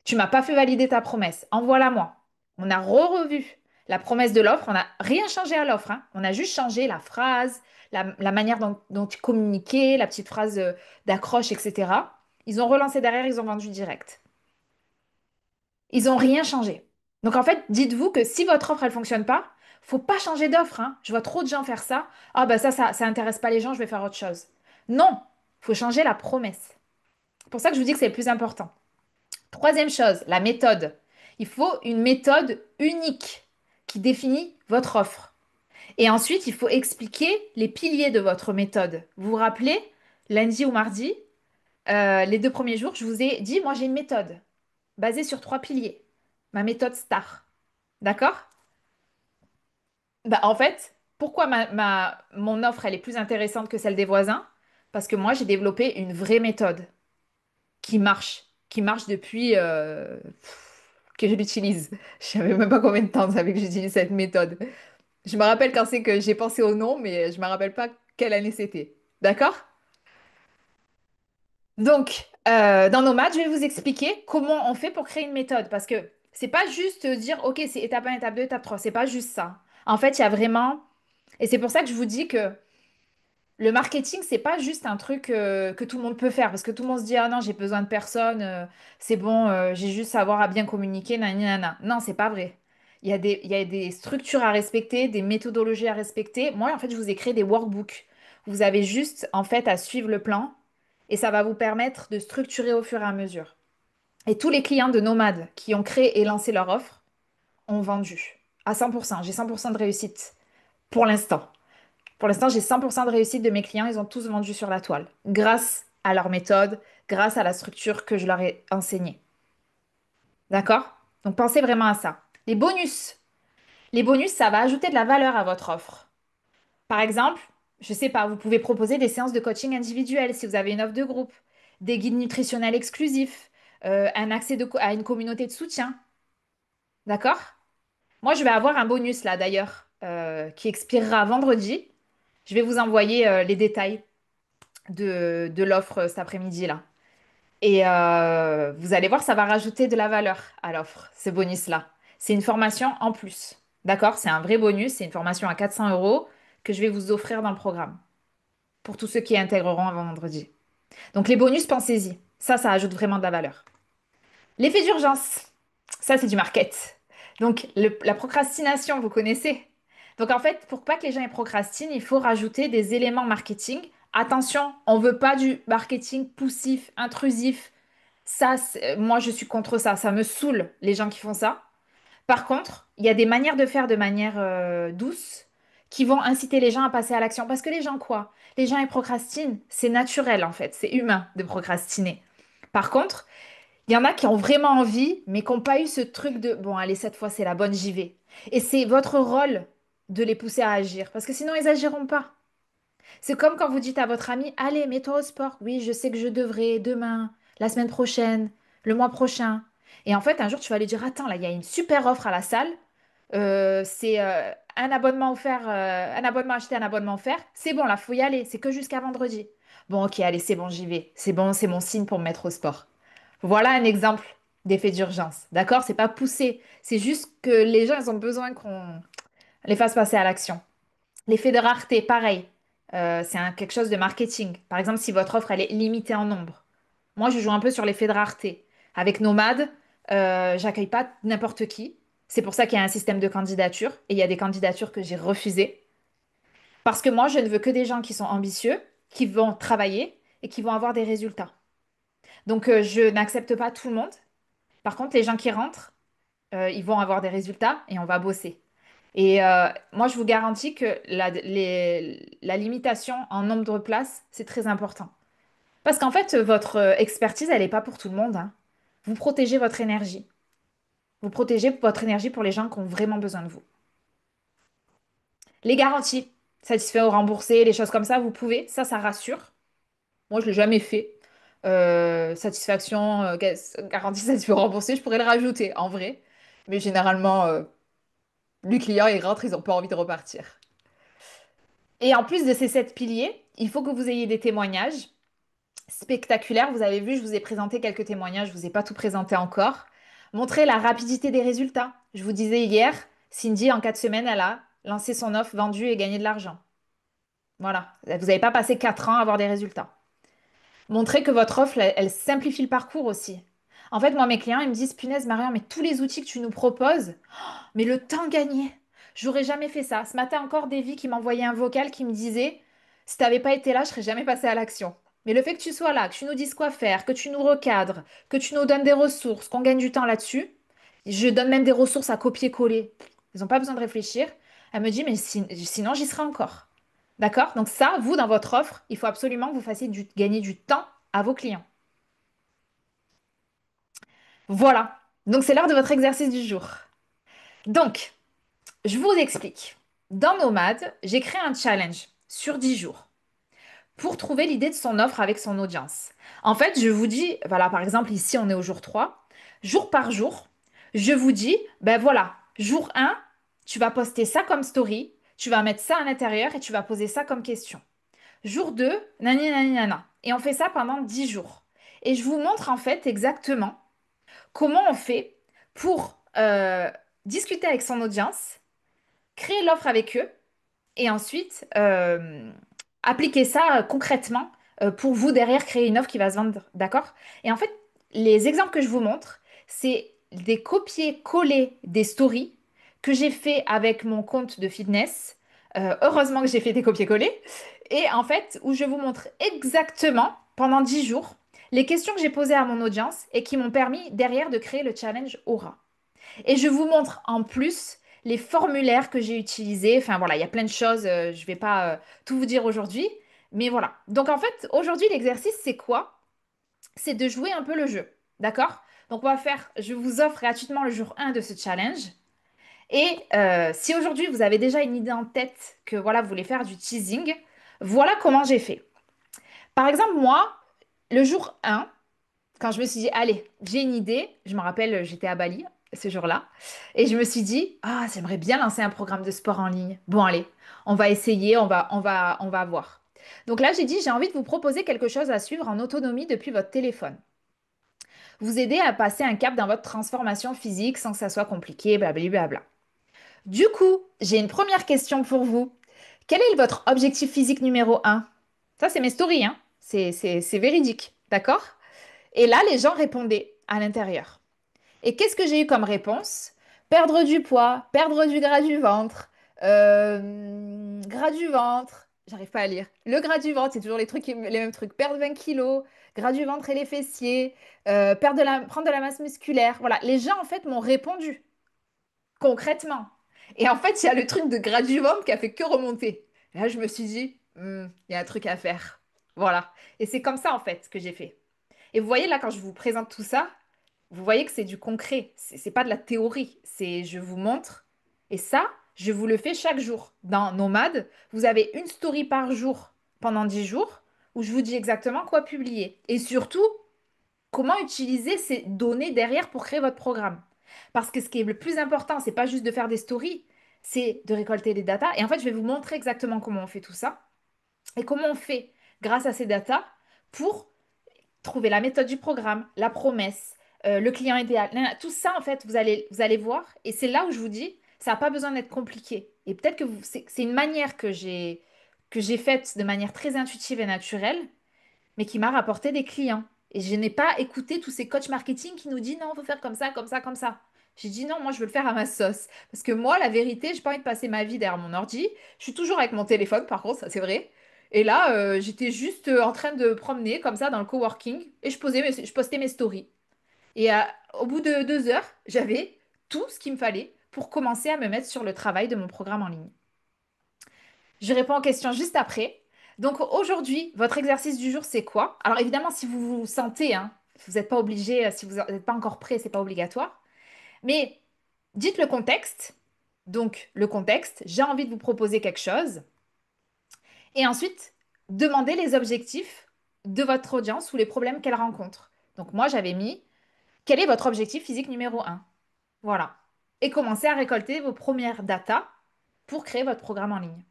tu m'as pas fait valider ta promesse. Envoie-la-moi. On a revu la promesse de l'offre. On n'a rien changé à l'offre, hein. On a juste changé la phrase, la manière dont tu communiquais, la petite phrase d'accroche, etc. Ils ont relancé derrière, ils ont vendu direct. Ils n'ont rien changé. Donc en fait, dites-vous que si votre offre, elle fonctionne pas, faut pas changer d'offre, hein. Je vois trop de gens faire ça. Ah bah ça intéresse pas les gens, je vais faire autre chose. Non, faut changer la promesse. C'est pour ça que je vous dis que c'est le plus important. Troisième chose, la méthode. Il faut une méthode unique qui définit votre offre. Et ensuite, il faut expliquer les piliers de votre méthode. Vous vous rappelez, lundi ou mardi, les 2 premiers jours, je vous ai dit, moi j'ai une méthode basée sur 3 piliers. Ma méthode STAR. D'accord? Bah, en fait, pourquoi mon offre elle est plus intéressante que celle des voisins? Parce que moi j'ai développé une vraie méthode qui marche depuis que je l'utilise. Je savais même pas combien de temps ça fait que j'utilise cette méthode. Je me rappelle quand c'est que j'ai pensé au nom, mais je me rappelle pas quelle année c'était. D'accord? Donc, dans nos maths, je vais vous expliquer comment on fait pour créer une méthode. Parce que c'est pas juste dire, OK, c'est étape 1, étape 2, étape 3. C'est pas juste ça. En fait, il y a vraiment. Et c'est pour ça que je vous dis que le marketing, c'est pas juste un truc que tout le monde peut faire. Parce que tout le monde se dit, ah non, j'ai besoin de personne. C'est bon, j'ai juste savoir à bien communiquer. Nani, nana. Non, c'est pas vrai. Il y a des structures à respecter, des méthodologies à respecter. Moi, en fait, je vous ai créé des workbooks. Vous avez juste, en fait, à suivre le plan. Et ça va vous permettre de structurer au fur et à mesure. Et tous les clients de Nomade qui ont créé et lancé leur offre ont vendu à 100%. J'ai 100% de réussite pour l'instant. Pour l'instant, j'ai 100% de réussite de mes clients. Ils ont tous vendu sur la toile grâce à leur méthode, grâce à la structure que je leur ai enseignée. D'accord? Donc pensez vraiment à ça. Les bonus. Les bonus, ça va ajouter de la valeur à votre offre. Par exemple, je sais pas, vous pouvez proposer des séances de coaching individuelles si vous avez une offre de groupe, des guides nutritionnels exclusifs, un accès à une communauté de soutien. D'accord? Moi, je vais avoir un bonus là d'ailleurs qui expirera vendredi. Je vais vous envoyer les détails de l'offre cet après-midi là. Et vous allez voir, ça va rajouter de la valeur à l'offre, ce bonus-là. C'est une formation en plus. D'accord? C'est un vrai bonus. C'est une formation à 400 euros que je vais vous offrir dans le programme pour tous ceux qui intégreront avant vendredi. Donc les bonus, pensez-y. Ça ajoute vraiment de la valeur. L'effet d'urgence, ça c'est du market. Donc la procrastination, vous connaissez. Donc en fait, pour pas que les gens y procrastinent, il faut rajouter des éléments marketing. Attention, on veut pas du marketing poussif, intrusif. Moi je suis contre ça. Ça me saoule les gens qui font ça. Par contre, il y a des manières de faire de manière douce qui vont inciter les gens à passer à l'action. Parce que les gens quoi? Les gens ils procrastinent. C'est naturel en fait. C'est humain de procrastiner. Par contre, il y en a qui ont vraiment envie, mais qui n'ont pas eu ce truc de bon, allez, cette fois c'est la bonne, j'y vais. Et c'est votre rôle de les pousser à agir, parce que sinon ils agiront pas. C'est comme quand vous dites à votre ami, allez, mets-toi au sport. Oui, je sais que je devrais demain, la semaine prochaine, le mois prochain. Et en fait, un jour, tu vas lui dire, attends, là, il y a une super offre à la salle. C'est un abonnement offert, un abonnement acheté, un abonnement offert. C'est bon, là, faut y aller. C'est que jusqu'à vendredi. Bon, ok, allez, c'est bon, j'y vais. C'est bon, c'est mon signe pour me mettre au sport. Voilà un exemple d'effet d'urgence. D'accord? C'est pas poussé. C'est juste que les gens, ils ont besoin qu'on les fasse passer à l'action. L'effet de rareté, pareil. Quelque chose de marketing. Par exemple, si votre offre, elle est limitée en nombre. Moi, je joue un peu sur l'effet de rareté. Avec Nomade, j'accueille pas n'importe qui. C'est pour ça qu'il y a un système de candidature. Et il y a des candidatures que j'ai refusées. Parce que moi, je ne veux que des gens qui sont ambitieux, qui vont travailler et qui vont avoir des résultats. Donc, je n'accepte pas tout le monde. Par contre, les gens qui rentrent, ils vont avoir des résultats et on va bosser. Et moi, je vous garantis que la limitation en nombre de places, c'est très important. Parce qu'en fait, votre expertise, elle n'est pas pour tout le monde, hein. Vous protégez votre énergie. Vous protégez votre énergie pour les gens qui ont vraiment besoin de vous. Les garanties, satisfait ou remboursé, les choses comme ça, vous pouvez. Ça rassure. Moi, je ne l'ai jamais fait. Satisfaction, garantie satisfait ou remboursé, je pourrais le rajouter en vrai. Mais généralement, les clients, ils rentrent, ils n'ont pas envie de repartir. Et en plus de ces 7 piliers, il faut que vous ayez des témoignages spectaculaires. Vous avez vu, je vous ai présenté quelques témoignages, je ne vous ai pas tout présenté encore. Montrez la rapidité des résultats. Je vous disais hier, Cindy, en 4 semaines, elle a lancé son offre, vendu et gagné de l'argent. Voilà. Vous n'avez pas passé 4 ans à avoir des résultats. Montrez que votre offre, elle simplifie le parcours aussi. En fait, moi, mes clients, ils me disent, punaise, Marion, mais tous les outils que tu nous proposes, mais le temps gagné, j'aurais jamais fait ça. Ce matin encore, Davy qui m'envoyait un vocal qui me disait, si t'avais pas été là, je serais jamais passé à l'action. Mais le fait que tu sois là, que tu nous dises quoi faire, que tu nous recadres, que tu nous donnes des ressources, qu'on gagne du temps là-dessus, je donne même des ressources à copier-coller. Ils n'ont pas besoin de réfléchir. Elle me dit, mais sinon, j'y serai encore. D'accord? Donc ça, vous, dans votre offre, il faut absolument que vous fassiez gagner du temps à vos clients. Voilà. Donc c'est l'heure de votre exercice du jour. Donc, je vous explique. Dans Nomade, j'ai créé un challenge sur 10 jours pour trouver l'idée de son offre avec son audience. En fait, je vous dis, voilà, par exemple, ici, on est au jour 3, jour par jour, je vous dis, ben voilà, jour 1, tu vas poster ça comme story, tu vas mettre ça à l'intérieur et tu vas poser ça comme question. Jour 2, nani nani nana. Et on fait ça pendant 10 jours. Et je vous montre en fait exactement comment on fait pour discuter avec son audience, créer l'offre avec eux et ensuite appliquer ça concrètement pour vous derrière créer une offre qui va se vendre, d'accord? Et en fait, les exemples que je vous montre, c'est des copier-coller des stories que j'ai fait avec mon compte de fitness. Heureusement que j'ai fait des copier-coller. Et en fait, où je vous montre exactement pendant 10 jours les questions que j'ai posées à mon audience et qui m'ont permis derrière de créer le challenge Aura. Et je vous montre en plus les formulaires que j'ai utilisés. Enfin voilà, il y a plein de choses. Je ne vais pas tout vous dire aujourd'hui. Mais voilà. Donc en fait, aujourd'hui, l'exercice, c'est quoi? C'est de jouer un peu le jeu. D'accord? Donc on va faire, je vous offre gratuitement le jour 1 de ce challenge. Et si aujourd'hui vous avez déjà une idée en tête que voilà, vous voulez faire du teasing, voilà comment j'ai fait. Par exemple, moi, le jour 1, quand je me suis dit, allez, j'ai une idée, je me rappelle, j'étais à Bali ce jour-là, et je me suis dit, ah, j'aimerais bien lancer un programme de sport en ligne. Bon, allez, on va essayer, on va voir. Donc là, j'ai dit, j'ai envie de vous proposer quelque chose à suivre en autonomie depuis votre téléphone. Vous aider à passer un cap dans votre transformation physique sans que ça soit compliqué, blablabla. Du coup, j'ai une première question pour vous. Quel est votre objectif physique numéro un? Ça, c'est mes stories, hein. C'est véridique, d'accord? Et là, les gens répondaient à l'intérieur. Et qu'est-ce que j'ai eu comme réponse? Perdre du poids, perdre du gras du ventre, gras du ventre. J'arrive pas à lire. Le gras du ventre, c'est toujours les mêmes trucs. Perdre 20 kilos, gras du ventre et les fessiers, prendre de la masse musculaire. Voilà, les gens en fait m'ont répondu concrètement. Et en fait, il y a le truc de gras du ventre qui a fait que remonter. Et là, je me suis dit, il y a un truc à faire. Voilà. Et c'est comme ça en fait que j'ai fait. Et vous voyez là, quand je vous présente tout ça, vous voyez que c'est du concret, c'est pas de la théorie, c'est je vous montre. Et ça, je vous le fais chaque jour. Dans Nomade, vous avez une story par jour pendant 10 jours où je vous dis exactement quoi publier. Et surtout, comment utiliser ces données derrière pour créer votre programme. Parce que ce qui est le plus important, c'est pas juste de faire des stories, c'est de récolter les datas. Et en fait, je vais vous montrer exactement comment on fait tout ça et comment on fait grâce à ces datas pour trouver la méthode du programme, la promesse, le client idéal. Tout ça, en fait, vous allez voir. Et c'est là où je vous dis, ça n'a pas besoin d'être compliqué. Et peut-être que c'est une manière que j'ai faite de manière très intuitive et naturelle, mais qui m'a rapporté des clients. Et je n'ai pas écouté tous ces coachs marketing qui nous disent non, il faut faire comme ça, comme ça, comme ça. J'ai dit non, moi je veux le faire à ma sauce. Parce que moi, la vérité, j'ai pas envie de passer ma vie derrière mon ordi. Je suis toujours avec mon téléphone, par contre, ça c'est vrai. Et là, j'étais juste en train de promener comme ça dans le coworking et je postais mes stories. Et au bout de 2 heures, j'avais tout ce qu'il me fallait pour commencer à me mettre sur le travail de mon programme en ligne. Je réponds aux questions juste après. Donc aujourd'hui, votre exercice du jour, c'est quoi? Alors évidemment, si vous vous sentez, hein, vous n'êtes pas obligé, si vous n'êtes pas encore prêt, c'est pas obligatoire. Mais dites le contexte. Donc le contexte, j'ai envie de vous proposer quelque chose. Et ensuite, demandez les objectifs de votre audience ou les problèmes qu'elle rencontre. Donc moi, j'avais mis, quel est votre objectif physique numéro un? Voilà. Et commencez à récolter vos premières datas pour créer votre programme en ligne.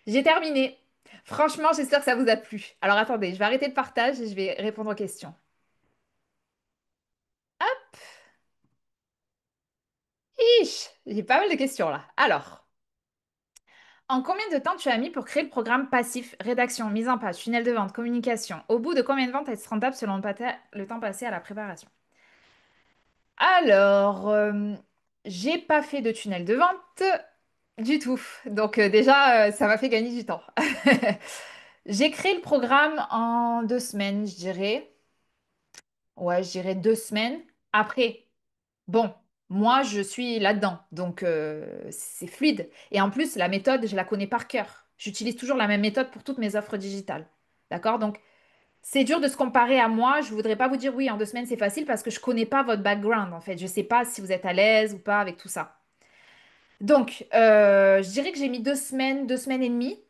J'ai terminé. Franchement, j'espère que ça vous a plu. Alors attendez, je vais arrêter le partage et je vais répondre aux questions. J'ai pas mal de questions là. Alors, en combien de temps tu as mis pour créer le programme passif, rédaction, mise en page, tunnel de vente, communication? Au bout de combien de ventes est-ce rentable selon le temps passé à la préparation? Alors, j'ai pas fait de tunnel de vente du tout. Donc déjà, ça m'a fait gagner du temps. J'ai créé le programme en 2 semaines, je dirais. Ouais, je dirais 2 semaines. Après, bon, moi, je suis là-dedans, donc c'est fluide. Et en plus, la méthode, je la connais par cœur. J'utilise toujours la même méthode pour toutes mes offres digitales. D'accord? Donc, c'est dur de se comparer à moi. Je voudrais pas vous dire oui, en 2 semaines, c'est facile parce que je connais pas votre background, en fait. Je sais pas si vous êtes à l'aise ou pas avec tout ça. Donc, je dirais que j'ai mis 2 semaines, 2 semaines et demie.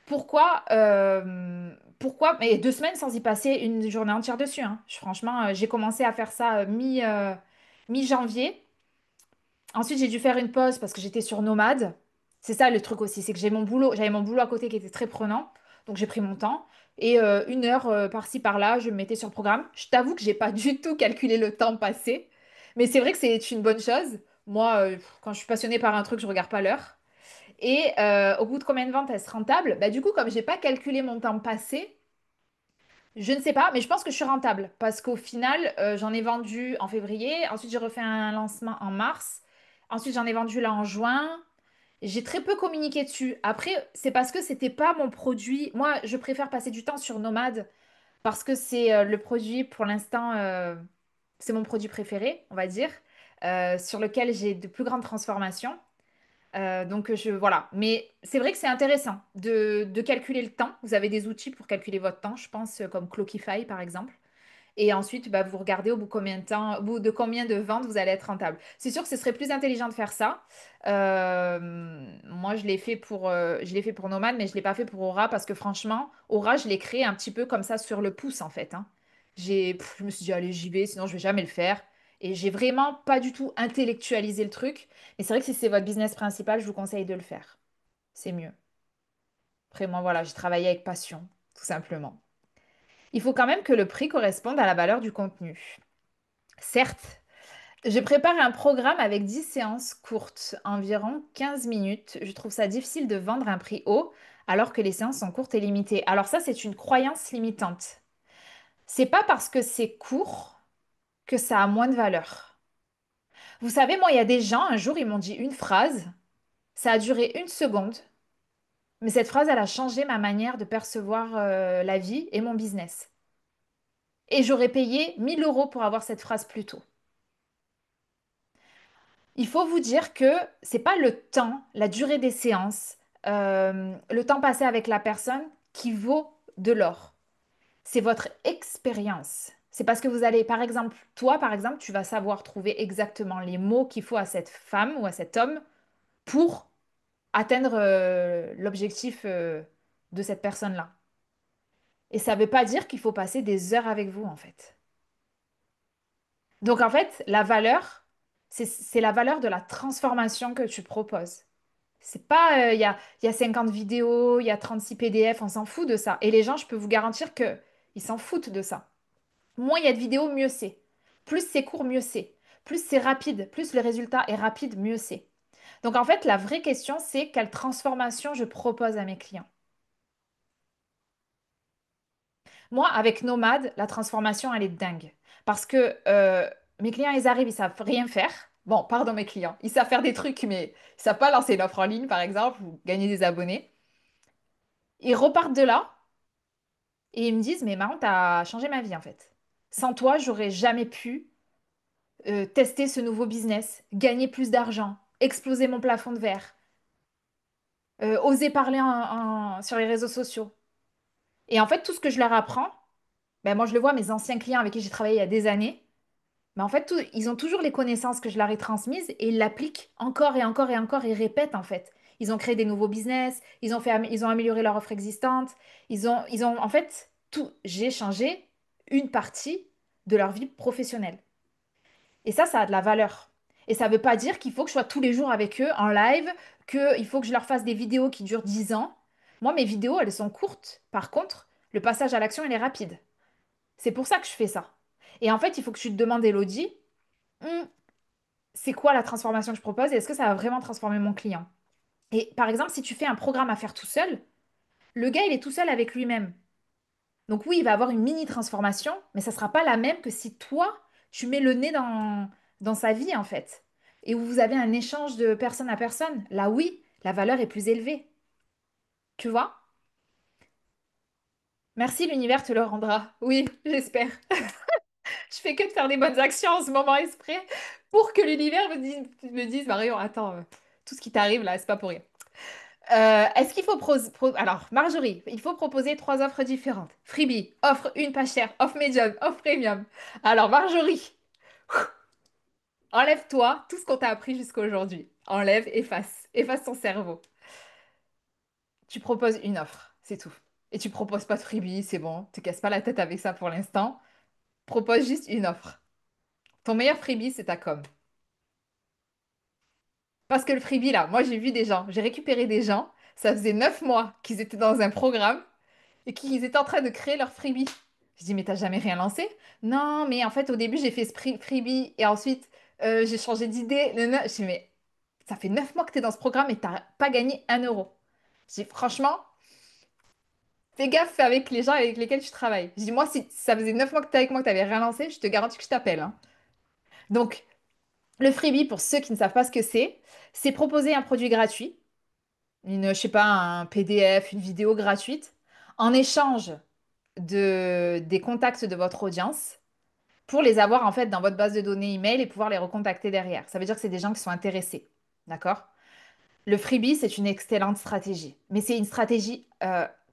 Pourquoi? Mais 2 semaines sans y passer une journée entière dessus, hein. Franchement, j'ai commencé à faire ça mi-janvier. Ensuite, j'ai dû faire une pause parce que j'étais sur Nomade. C'est ça le truc aussi, c'est que j'avais mon boulot à côté qui était très prenant. Donc j'ai pris mon temps. Et 1 heure par-ci par-là, je me mettais sur le programme. Je t'avoue que j'ai pas du tout calculé le temps passé. Mais c'est vrai que c'est une bonne chose. Moi, quand je suis passionnée par un truc, je regarde pas l'heure. Et au bout de combien de ventes est-ce rentable? Bah, du coup, comme j'ai pas calculé mon temps passé, je ne sais pas, mais je pense que je suis rentable parce qu'au final, j'en ai vendu en février. Ensuite, j'ai refait un lancement en mars. Ensuite, j'en ai vendu là en juin. J'ai très peu communiqué dessus. Après, c'est parce que c'était pas mon produit. Moi, je préfère passer du temps sur Nomade parce que c'est le produit pour l'instant, c'est mon produit préféré, on va dire, sur lequel j'ai de plus grandes transformations. Donc voilà, mais c'est vrai que c'est intéressant de calculer le temps. Vous avez des outils pour calculer votre temps, je pense, comme Clockify par exemple. Et ensuite, bah, vous regardez au bout de combien de temps, au bout de combien de ventes vous allez être rentable. C'est sûr que ce serait plus intelligent de faire ça. Moi, je l'ai fait pour Nomad, mais je l'ai pas fait pour Aura parce que franchement, Aura, je l'ai créé un petit peu comme ça sur le pouce en fait, hein. Je me suis dit, allez, j'y vais, sinon je vais jamais le faire. Et j'ai vraiment pas du tout intellectualisé le truc. Mais c'est vrai que si c'est votre business principal, je vous conseille de le faire. C'est mieux. Après, moi, voilà, j'ai travaillé avec passion, tout simplement. Il faut quand même que le prix corresponde à la valeur du contenu. Certes, je prépare un programme avec 10 séances courtes, environ 15 minutes. Je trouve ça difficile de vendre un prix haut alors que les séances sont courtes et limitées. Alors ça, c'est une croyance limitante. C'est pas parce que c'est court que ça a moins de valeur. Vous savez, moi, il y a des gens, un jour, ils m'ont dit une phrase, ça a duré une seconde, mais cette phrase, elle a changé ma manière de percevoir la vie et mon business. Et j'aurais payé 1 000 € pour avoir cette phrase plus tôt. Il faut vous dire que c'est pas le temps, la durée des séances, le temps passé avec la personne qui vaut de l'or. C'est votre expérience. C'est parce que vous allez, par exemple, toi, par exemple, tu vas savoir trouver exactement les mots qu'il faut à cette femme ou à cet homme pour atteindre l'objectif de cette personne-là. Et ça ne veut pas dire qu'il faut passer des heures avec vous, en fait. Donc, en fait, la valeur, c'est la valeur de la transformation que tu proposes. C'est pas, il y a 50 vidéos, il y a 36 PDF, on s'en fout de ça. Et les gens, je peux vous garantir que ils s'en foutent de ça. Moins il y a de vidéos, mieux c'est. Plus c'est court, mieux c'est. Plus c'est rapide, plus le résultat est rapide, mieux c'est. Donc en fait, la vraie question, c'est quelle transformation je propose à mes clients. Moi, avec Nomade, la transformation, elle est dingue. Parce que mes clients, ils arrivent, ils savent rien faire. Bon, pardon mes clients, ils savent faire des trucs, mais ils savent pas lancer une offre en ligne, par exemple, ou gagner des abonnés. Ils repartent de là et ils me disent, mais Marron, t'as changé ma vie en fait. Sans toi, j'aurais jamais pu tester ce nouveau business, gagner plus d'argent, exploser mon plafond de verre, oser parler sur les réseaux sociaux. Et en fait, tout ce que je leur apprends, ben moi je le vois, mes anciens clients avec qui j'ai travaillé il y a des années, mais en fait, ils ont toujours les connaissances que je leur ai transmises et ils l'appliquent encore et encore et encore et répètent en fait. Ils ont créé des nouveaux business, ils ont amélioré leur offre existante, en fait, tout, j'ai changé une partie de leur vie professionnelle. Et ça a de la valeur. Et ça ne veut pas dire qu'il faut que je sois tous les jours avec eux en live, qu'il faut que je leur fasse des vidéos qui durent 10 ans. Moi, mes vidéos, elles sont courtes. Par contre, le passage à l'action, il est rapide. C'est pour ça que je fais ça. Et en fait, il faut que tu te demandes, Elodie, hmm, c'est quoi la transformation que je propose et est-ce que ça va vraiment transformer mon client? Et par exemple, si tu fais un programme à faire tout seul, le gars, il est tout seul avec lui-même. Donc oui, il va avoir une mini transformation, mais ça sera pas la même que si toi, tu mets le nez dans sa vie, en fait. Et où vous avez un échange de personne à personne. Là, oui, la valeur est plus élevée. Tu vois? Merci, l'univers te le rendra. Oui, j'espère. Je fais que de faire des bonnes actions en ce moment exprès pour que l'univers me dise, Marion, attends, tout ce qui t'arrive là, c'est pas pour rien. Est-ce qu'il faut Alors, Marjorie, il faut proposer 3 offres différentes. Freebie, offre une pas chère, offre médium, offre premium. Alors, Marjorie, enlève-toi tout ce qu'on t'a appris jusqu'à aujourd'hui. Enlève, efface. Efface ton cerveau. Tu proposes une offre, c'est tout. Et tu proposes pas de freebie, c'est bon. Te casse pas la tête avec ça pour l'instant. Propose juste une offre. Ton meilleur freebie, c'est ta com. Parce que le freebie, là, moi j'ai vu des gens, j'ai récupéré des gens, ça faisait 9 mois qu'ils étaient dans un programme et qu'ils étaient en train de créer leur freebie. Je dis, mais t'as jamais rien lancé? Non, mais en fait, au début, j'ai fait ce freebie et ensuite, j'ai changé d'idée. Non, non. Je dis, mais ça fait 9 mois que t'es dans ce programme et t'as pas gagné 1 euro. Je dis, franchement, fais gaffe avec les gens avec lesquels tu travailles. Je dis, moi, si ça faisait 9 mois que t'es avec moi, que t'avais rien lancé, je te garantis que je t'appelle, hein. Donc, le freebie, pour ceux qui ne savent pas ce que c'est proposer un produit gratuit, je sais pas, un PDF, une vidéo gratuite, en échange des contacts de votre audience pour les avoir en fait dans votre base de données email et pouvoir les recontacter derrière. Ça veut dire que c'est des gens qui sont intéressés. D'accord? Le freebie, c'est une excellente stratégie, mais c'est une stratégie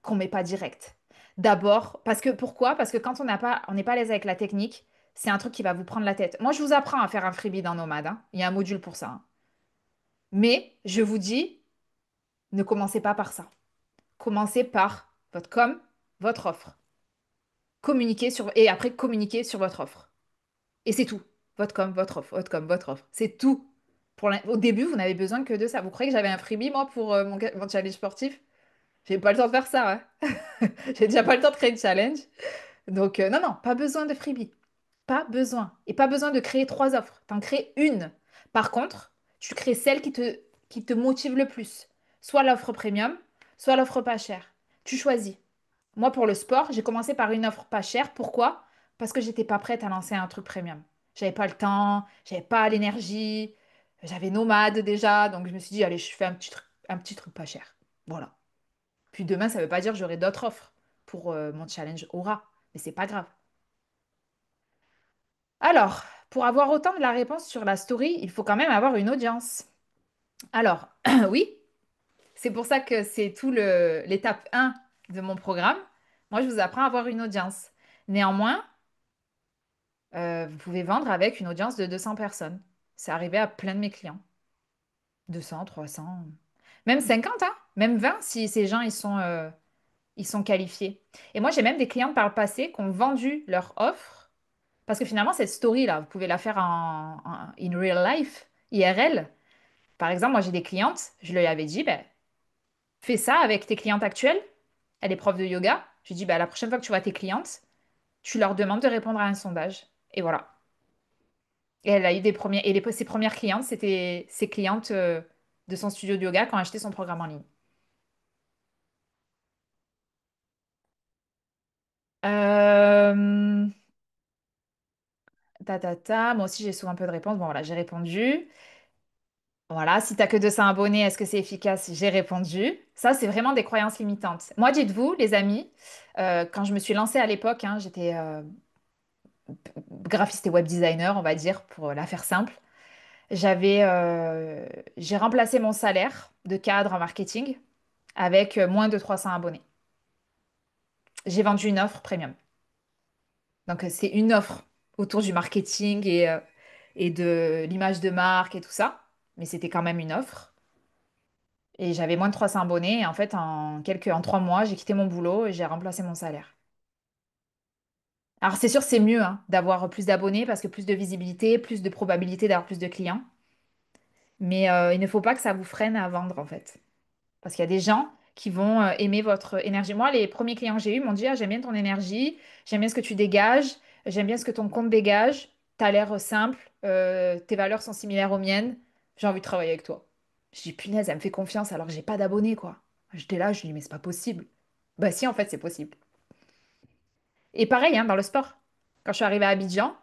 qu'on met pas direct. D'abord, parce que pourquoi? Parce que quand on n'est pas à l'aise avec la technique, c'est un truc qui va vous prendre la tête. Moi, je vous apprends à faire un freebie dans Nomad, hein. Il y a un module pour ça, hein. Mais je vous dis, ne commencez pas par ça. Commencez par votre com, votre offre. Communiquez sur et après communiquez sur votre offre. Et c'est tout. Votre com, votre offre, votre com, votre offre. C'est tout. Au début, vous n'avez besoin que de ça. Vous croyez que j'avais un freebie, moi, pour mon challenge sportif? J'ai pas le temps de faire ça, hein. J'ai déjà pas le temps de créer une challenge. Donc, non, non, pas besoin de freebie. Pas besoin. Et pas besoin de créer trois offres. T'en crées une. Par contre, tu crées celle qui te motive le plus. Soit l'offre premium, soit l'offre pas chère. Tu choisis. Moi, pour le sport, j'ai commencé par une offre pas chère. Pourquoi? Parce que j'étais pas prête à lancer un truc premium. J'avais pas le temps, j'avais pas l'énergie, j'avais nomade déjà, donc je me suis dit, allez, je fais un petit truc pas cher. Voilà. Puis demain, ça veut pas dire que j'aurai d'autres offres pour mon challenge aura, mais c'est pas grave. Alors, pour avoir autant de la réponse sur la story, il faut quand même avoir une audience. Alors, oui, c'est pour ça que c'est l'étape 1 de mon programme. Moi, je vous apprends à avoir une audience. Néanmoins, vous pouvez vendre avec une audience de 200 personnes. C'est arrivé à plein de mes clients. 200, 300, même 50, hein, même 20 si ces gens ils sont qualifiés. Et moi, j'ai même des clientes par le passé qui ont vendu leur offre. Parce que finalement, cette story-là, vous pouvez la faire in real life, IRL. Par exemple, moi, j'ai des clientes, je leur avais dit, ben, fais ça avec tes clientes actuelles. Elle est prof de yoga. Je lui ai dit, ben, la prochaine fois que tu vois tes clientes, tu leur demandes de répondre à un sondage. Et voilà. Et elle a eu des premiers, et ses premières clientes, c'était ses clientes de son studio de yoga qui ont acheté son programme en ligne. Euh, moi aussi j'ai souvent un peu de réponses. Bon voilà, j'ai répondu. Voilà, si t'as que 200 abonnés, est-ce que c'est efficace? J'ai répondu. Ça, c'est vraiment des croyances limitantes. Moi, dites-vous, les amis, quand je me suis lancée à l'époque, hein, j'étais graphiste et web designer, on va dire, pour la faire simple. J'avais, j'ai remplacé mon salaire de cadre en marketing avec moins de 300 abonnés. J'ai vendu une offre premium. Donc, c'est une offre autour du marketing et de l'image de marque et tout ça. Mais c'était quand même une offre. Et j'avais moins de 300 abonnés. Et en fait, en 3 mois, j'ai quitté mon boulot et j'ai remplacé mon salaire. Alors, c'est sûr, c'est mieux hein, d'avoir plus d'abonnés parce que plus de visibilité, plus de probabilité d'avoir plus de clients. Mais il ne faut pas que ça vous freine à vendre, en fait. Parce qu'il y a des gens qui vont aimer votre énergie. Moi, les premiers clients que j'ai eus m'ont dit, ah, j'aime bien ton énergie, j'aime bien ce que tu dégages, j'aime bien ce que ton compte dégage, t'as l'air simple, tes valeurs sont similaires aux miennes, j'ai envie de travailler avec toi. Je dis, punaise, elle me fait confiance alors que j'ai pas d'abonnés, quoi. J'étais là, je lui dis, mais c'est pas possible. Bah si, en fait, c'est possible. Et pareil, hein, dans le sport. Quand je suis arrivée à Abidjan,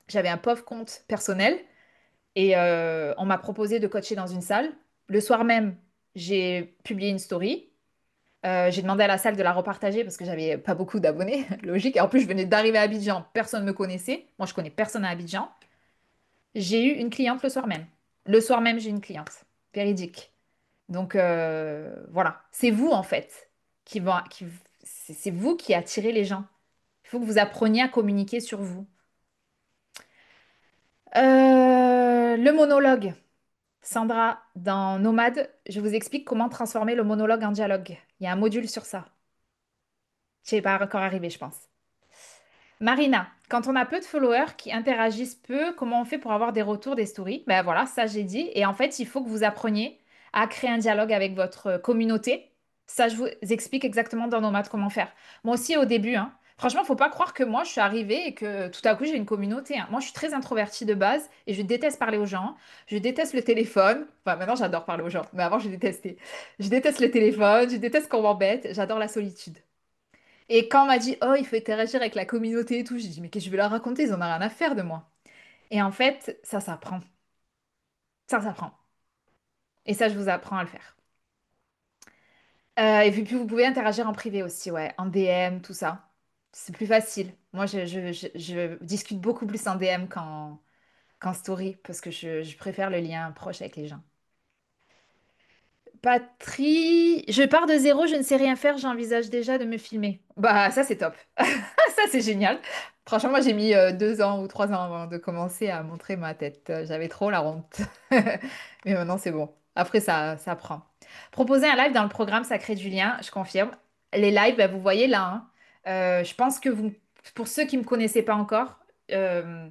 j'avais un pauvre compte personnel et on m'a proposé de coacher dans une salle. Le soir même, j'ai publié une story. J'ai demandé à la salle de la repartager parce que j'avais pas beaucoup d'abonnés, logique. Et en plus, je venais d'arriver à Abidjan, personne ne me connaissait. Moi, je connais personne à Abidjan. J'ai eu une cliente le soir même. Le soir même, j'ai eu une cliente. Véridique. Donc, voilà. C'est vous, en fait, c'est vous qui attirez les gens. Il faut que vous appreniez à communiquer sur vous. Le monologue. Sandra, dans Nomade, je vous explique comment transformer le monologue en dialogue. Il y a un module sur ça. Je sais pas encore arrivé, je pense. Marina, quand on a peu de followers qui interagissent peu, comment on fait pour avoir des retours, des stories? Ben voilà, ça j'ai dit. Et en fait, il faut que vous appreniez à créer un dialogue avec votre communauté. Ça, je vous explique exactement dans nos maths comment faire. Moi aussi, au début, hein. Franchement, faut pas croire que moi, je suis arrivée et que tout à coup, j'ai une communauté, hein. Moi, je suis très introvertie de base et je déteste parler aux gens. Je déteste le téléphone. Enfin, maintenant, j'adore parler aux gens, mais avant, je détestais. Je déteste le téléphone, je déteste qu'on m'embête. J'adore la solitude. Et quand on m'a dit, oh, il faut interagir avec la communauté et tout, j'ai dit, mais qu'est-ce que je vais leur raconter? Ils en ont rien à faire de moi. Et en fait, ça s'apprend. Ça s'apprend. Et ça, je vous apprends à le faire. Et puis, vous pouvez interagir en privé aussi, ouais, en DM, tout ça. C'est plus facile. Moi, je discute beaucoup plus en DM qu'en story parce que je préfère le lien proche avec les gens. Patrie, je pars de zéro, je ne sais rien faire, j'envisage déjà de me filmer. Bah, ça, c'est top. Ça, c'est génial. Franchement, moi, j'ai mis 2 ans ou 3 ans avant de commencer à montrer ma tête. J'avais trop la honte. Mais maintenant, c'est bon. Après, ça prend. Proposer un live dans le programme, ça crée du lien, je confirme. Les lives, bah, vous voyez là, hein. Je pense que vous, pour ceux qui ne me connaissaient pas encore, euh,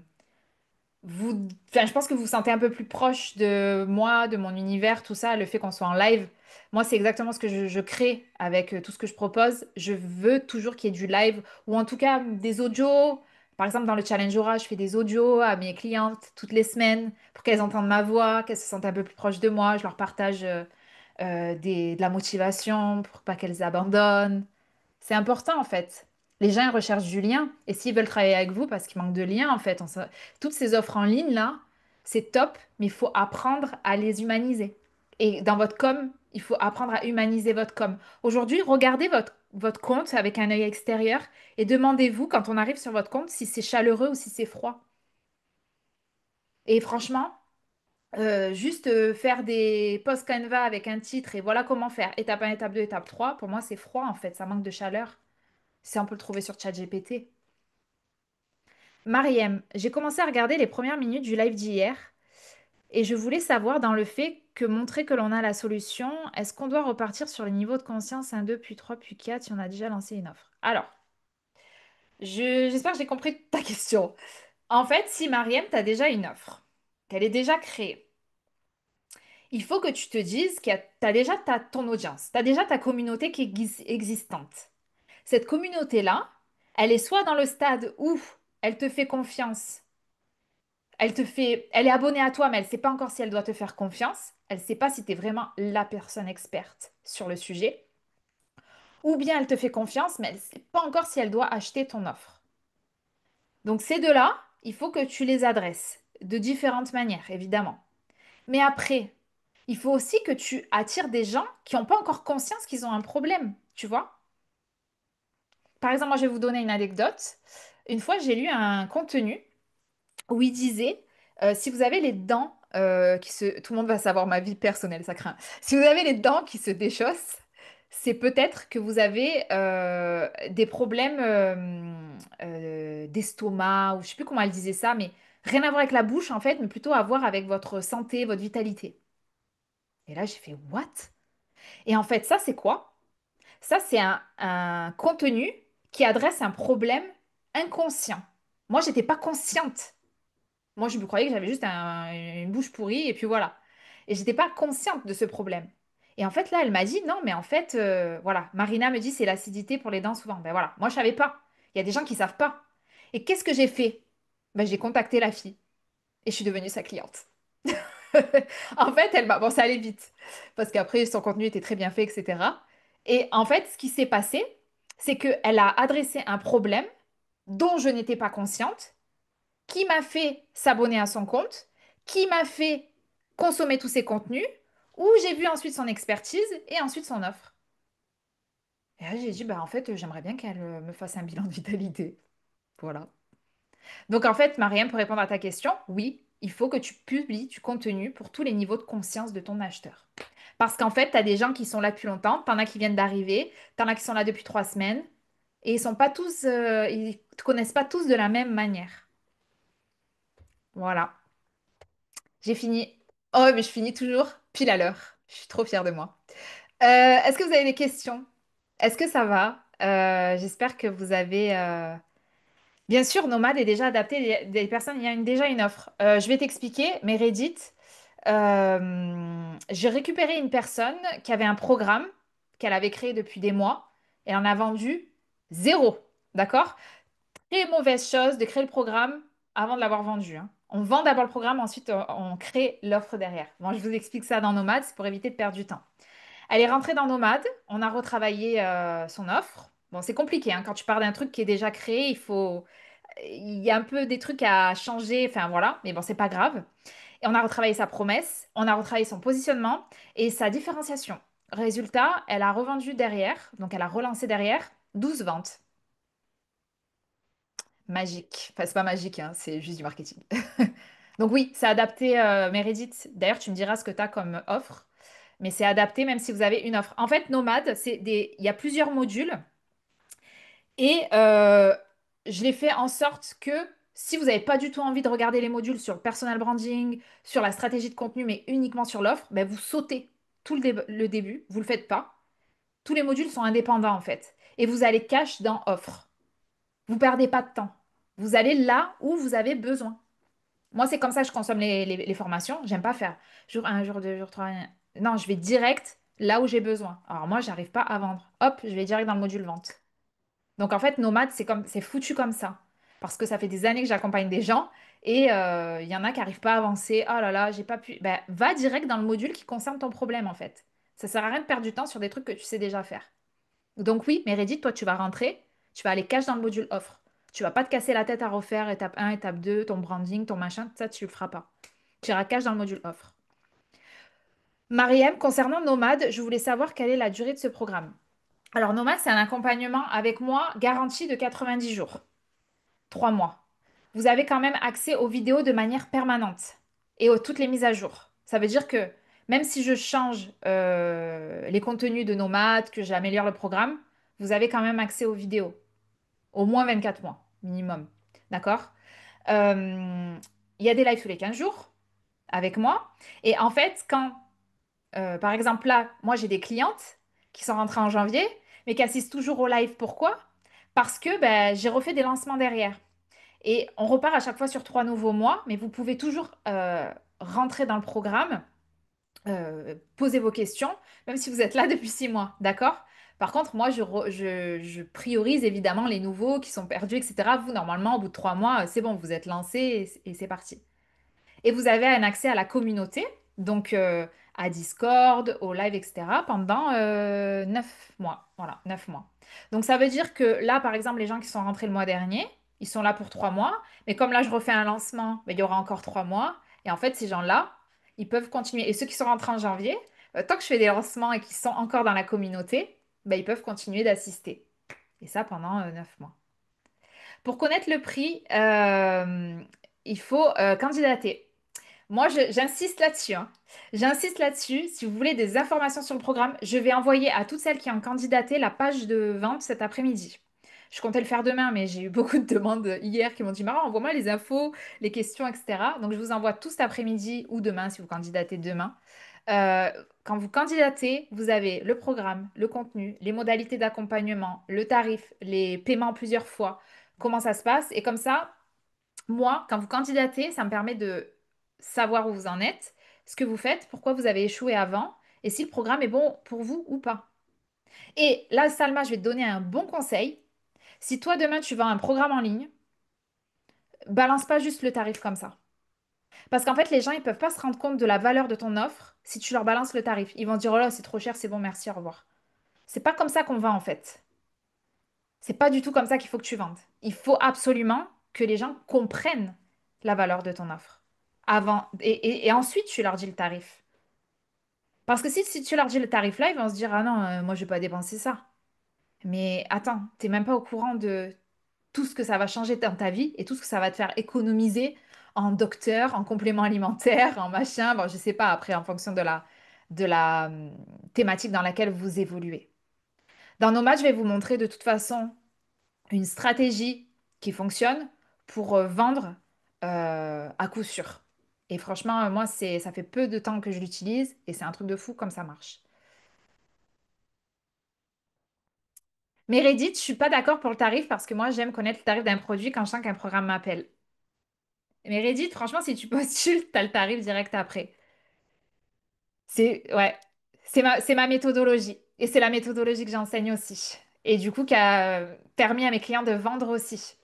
enfin, je pense que vous vous sentez un peu plus proche de moi, de mon univers, tout ça, le fait qu'on soit en live. Moi, c'est exactement ce que je crée avec tout ce que je propose. Je veux toujours qu'il y ait du live ou en tout cas des audios. Par exemple, dans le challenge Aura, je fais des audios à mes clientes toutes les semaines pour qu'elles entendent ma voix, qu'elles se sentent un peu plus proches de moi. Je leur partage de la motivation pour pas qu'elles abandonnent. C'est important en fait. Les gens ils recherchent du lien et s'ils veulent travailler avec vous parce qu'il manque de lien en fait, toutes ces offres en ligne là, c'est top, mais il faut apprendre à les humaniser. Et dans votre com, il faut apprendre à humaniser votre com. Aujourd'hui, regardez votre compte avec un œil extérieur et demandez-vous quand on arrive sur votre compte si c'est chaleureux ou si c'est froid. Et franchement, juste faire des posts Canva avec un titre et voilà comment faire. Étape 1, étape 2, étape 3. Pour moi, c'est froid en fait, ça manque de chaleur. Ça, on peut le trouver sur ChatGPT. Mariem, j'ai commencé à regarder les premières minutes du live d'hier et je voulais savoir dans le fait que montrer que l'on a la solution, est-ce qu'on doit repartir sur les niveaux de conscience 1, 2, puis 3, puis 4 si on a déjà lancé une offre? Alors, j'espère que j'ai compris ta question. En fait, si Mariem, tu as déjà une offre, qu'elle est déjà créée, il faut que tu te dises que tu as déjà ton audience, tu as déjà ta communauté qui est existante. Cette communauté-là, elle est soit dans le stade où elle te fait confiance. Elle est abonnée à toi, mais elle ne sait pas encore si elle doit te faire confiance. Elle ne sait pas si tu es vraiment la personne experte sur le sujet. Ou bien elle te fait confiance, mais elle ne sait pas encore si elle doit acheter ton offre. Donc ces deux-là, il faut que tu les adresses de différentes manières, évidemment. Mais après, il faut aussi que tu attires des gens qui n'ont pas encore conscience qu'ils ont un problème, tu vois? Par exemple, moi, je vais vous donner une anecdote. Une fois, j'ai lu un contenu où il disait, si vous avez les dents qui se... Tout le monde va savoir ma vie personnelle, ça craint. Si vous avez les dents qui se déchaussent, c'est peut-être que vous avez des problèmes d'estomac, ou je sais plus comment elle disait ça, mais rien à voir avec la bouche en fait, mais plutôt à voir avec votre santé, votre vitalité. Et là, j'ai fait, what? Et en fait, ça, c'est quoi? Ça, c'est un contenu qui adresse un problème inconscient. Moi, j'étais pas consciente. Moi, je me croyais que j'avais juste une bouche pourrie et puis voilà. Et j'étais pas consciente de ce problème. Et en fait, là, elle m'a dit non, mais en fait, voilà, Marina me dit c'est l'acidité pour les dents souvent. Ben voilà, moi, je savais pas. Il y a des gens qui savent pas. Et qu'est-ce que j'ai fait? Ben, j'ai contacté la fille et je suis devenue sa cliente. En fait, elle m'a... Bon, ça allait vite parce qu'après, son contenu était très bien fait, etc. Et en fait, ce qui s'est passé, c'est qu'elle a adressé un problème dont je n'étais pas consciente qui m'a fait s'abonner à son compte, qui m'a fait consommer tous ses contenus, où j'ai vu ensuite son expertise et ensuite son offre. Et là, j'ai dit, bah, en fait, j'aimerais bien qu'elle me fasse un bilan de vitalité. Voilà. Donc, en fait, Mariam, pour répondre à ta question, oui, il faut que tu publies du contenu pour tous les niveaux de conscience de ton acheteur. Parce qu'en fait, tu as des gens qui sont là depuis longtemps, tu en as qui viennent d'arriver, tu en as qui sont là depuis 3 semaines, et ils sont pas tous, ils te connaissent pas tous de la même manière. Voilà. J'ai fini. Oh, mais je finis toujours pile à l'heure. Je suis trop fière de moi. Est-ce que vous avez des questions? Est-ce que ça va? J'espère que vous avez... Bien sûr, Nomade est déjà adapté des personnes. Il y a déjà une offre. Je vais t'expliquer, mais Reddit, j'ai récupéré une personne qui avait un programme qu'elle avait créé depuis des mois. Elle en a vendu zéro. D'accord? Très mauvaise chose de créer le programme avant de l'avoir vendu, hein. On vend d'abord le programme, ensuite on crée l'offre derrière. Bon, je vous explique ça dans Nomade, c'est pour éviter de perdre du temps. Elle est rentrée dans Nomade, on a retravaillé son offre. Bon, c'est compliqué, hein, quand tu pars d'un truc qui est déjà créé, il y a un peu des trucs à changer, enfin voilà, mais bon, c'est pas grave. Et on a retravaillé sa promesse, on a retravaillé son positionnement et sa différenciation. Résultat, elle a revendu derrière, donc elle a relancé derrière 12 ventes. Magique. Enfin, c'est pas magique, hein, c'est juste du marketing. Donc oui, c'est adapté Meredith. D'ailleurs, tu me diras ce que tu as comme offre. mais c'est adapté même si vous avez une offre. En fait, Nomade, il y a plusieurs modules et je l'ai fait en sorte que si vous n'avez pas du tout envie de regarder les modules sur le personal branding, sur la stratégie de contenu, mais uniquement sur l'offre, ben vous sautez tout le début, vous le faites pas. Tous les modules sont indépendants en fait. Et vous allez cash dans offre. Vous perdez pas de temps. Vous allez là où vous avez besoin. Moi, c'est comme ça que je consomme les formations. J'aime pas faire jour un, jour 2, jour 3. Non, je vais direct là où j'ai besoin. Alors moi, j'arrive pas à vendre. Hop, je vais direct dans le module vente. Donc en fait, Nomade, c'est foutu comme ça. Parce que ça fait des années que j'accompagne des gens et il y en a qui n'arrivent pas à avancer. Oh là là, j'ai pas pu. Ben, va direct dans le module qui concerne ton problème en fait. Ça sert à rien de perdre du temps sur des trucs que tu sais déjà faire. Donc oui, Meredith, toi, tu vas rentrer, tu vas aller cash dans le module offre. Tu vas pas te casser la tête à refaire étape 1, étape 2, ton branding, ton machin, ça, tu le feras pas. Tu iras cash dans le module offre. Mariem, concernant Nomade, je voulais savoir quelle est la durée de ce programme. Alors, Nomade, c'est un accompagnement avec moi garanti de 90 jours, 3 mois. Vous avez quand même accès aux vidéos de manière permanente et aux toutes les mises à jour. Ça veut dire que même si je change les contenus de Nomade, que j'améliore le programme, vous avez quand même accès aux vidéos. Au moins 24 mois, minimum. D'accord? Euh, Il y a des lives tous les 15 jours avec moi. Et en fait, par exemple, là, moi, j'ai des clientes qui sont rentrées en janvier, mais qui assistent toujours au live. Pourquoi? Parce que ben, j'ai refait des lancements derrière. Et on repart à chaque fois sur 3 nouveaux mois, mais vous pouvez toujours rentrer dans le programme, poser vos questions, même si vous êtes là depuis 6 mois, d'accord? Par contre, moi, je priorise évidemment les nouveaux qui sont perdus, etc. Vous, normalement, au bout de 3 mois, c'est bon, vous êtes lancé et c'est parti. Et vous avez un accès à la communauté, donc à Discord, au live, etc. pendant 9 mois. Voilà, 9 mois. Donc ça veut dire que là, par exemple, les gens qui sont rentrés le mois dernier, ils sont là pour 3 mois. Mais comme là, je refais un lancement, ben, il y aura encore 3 mois. Et en fait, ces gens-là, ils peuvent continuer. Et ceux qui sont rentrés en janvier, tant que je fais des lancements et qui sont encore dans la communauté, ben, ils peuvent continuer d'assister. Et ça pendant 9 mois. Pour connaître le prix, il faut candidater. Moi, j'insiste là-dessus, hein. J'insiste là-dessus. Si vous voulez des informations sur le programme, je vais envoyer à toutes celles qui ont candidaté la page de vente cet après-midi. Je comptais le faire demain, mais j'ai eu beaucoup de demandes hier qui m'ont dit, Mara, envoie-moi les infos, les questions, etc. Donc, je vous envoie tout cet après-midi ou demain si vous candidatez demain. Euh, Quand vous candidatez, vous avez le programme, le contenu, les modalités d'accompagnement, le tarif, les paiements plusieurs fois, comment ça se passe. Et comme ça, moi, quand vous candidatez, ça me permet de savoir où vous en êtes, ce que vous faites, pourquoi vous avez échoué avant, et si le programme est bon pour vous ou pas. Et là, Salma, je vais te donner un bon conseil. Si toi, demain, tu vends un programme en ligne, balance pas juste le tarif comme ça. Parce qu'en fait, les gens, ils peuvent pas se rendre compte de la valeur de ton offre si tu leur balances le tarif. Ils vont dire, oh là, c'est trop cher, c'est bon, merci, au revoir. C'est pas comme ça qu'on vend, en fait. C'est pas du tout comme ça qu'il faut que tu vendes. Il faut absolument que les gens comprennent la valeur de ton offre. Avant, et ensuite, tu leur dis le tarif. Parce que si tu leur dis le tarif là, ils vont se dire, ah non, moi, je vais pas dépenser ça. Mais attends, t'es même pas au courant de tout ce que ça va changer dans ta vie et tout ce que ça va te faire économiser en docteur, en complément alimentaire, en machin. Bon, je sais pas après, en fonction de la thématique dans laquelle vous évoluez. Dans nos matchs, je vais vous montrer de toute façon une stratégie qui fonctionne pour vendre à coup sûr. Et franchement, moi, ça fait peu de temps que je l'utilise et c'est un truc de fou comme ça marche. Mais Reddit, je suis pas d'accord pour le tarif parce que moi, j'aime connaître le tarif d'un produit quand je sens qu'un programme m'appelle. Mais Reddit, franchement, si tu postules, t'as le tarif direct après. Ouais, c'est ma méthodologie. Et c'est la méthodologie que j'enseigne aussi. Et du coup, qui a permis à mes clients de vendre aussi.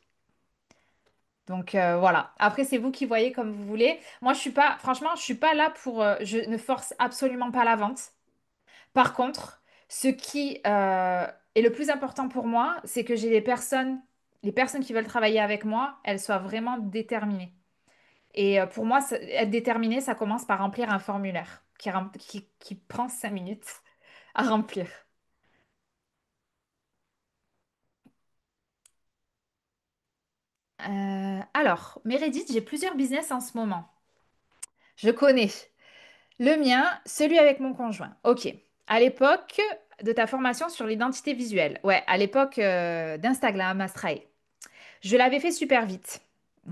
Donc voilà. Après, c'est vous qui voyez comme vous voulez. Moi, je suis pas, franchement, je suis pas là pour. Je ne force absolument pas la vente. Par contre, ce qui est le plus important pour moi, c'est que j'ai les personnes qui veulent travailler avec moi, elles soient vraiment déterminées. Et pour moi, être déterminé, ça commence par remplir un formulaire qui prend 5 minutes à remplir. Alors, Meredith, j'ai plusieurs business en ce moment. Je connais. Le mien, celui avec mon conjoint. Ok. À l'époque de ta formation sur l'identité visuelle. Ouais, à l'époque d'Instagram, Astrae. Je l'avais fait super vite.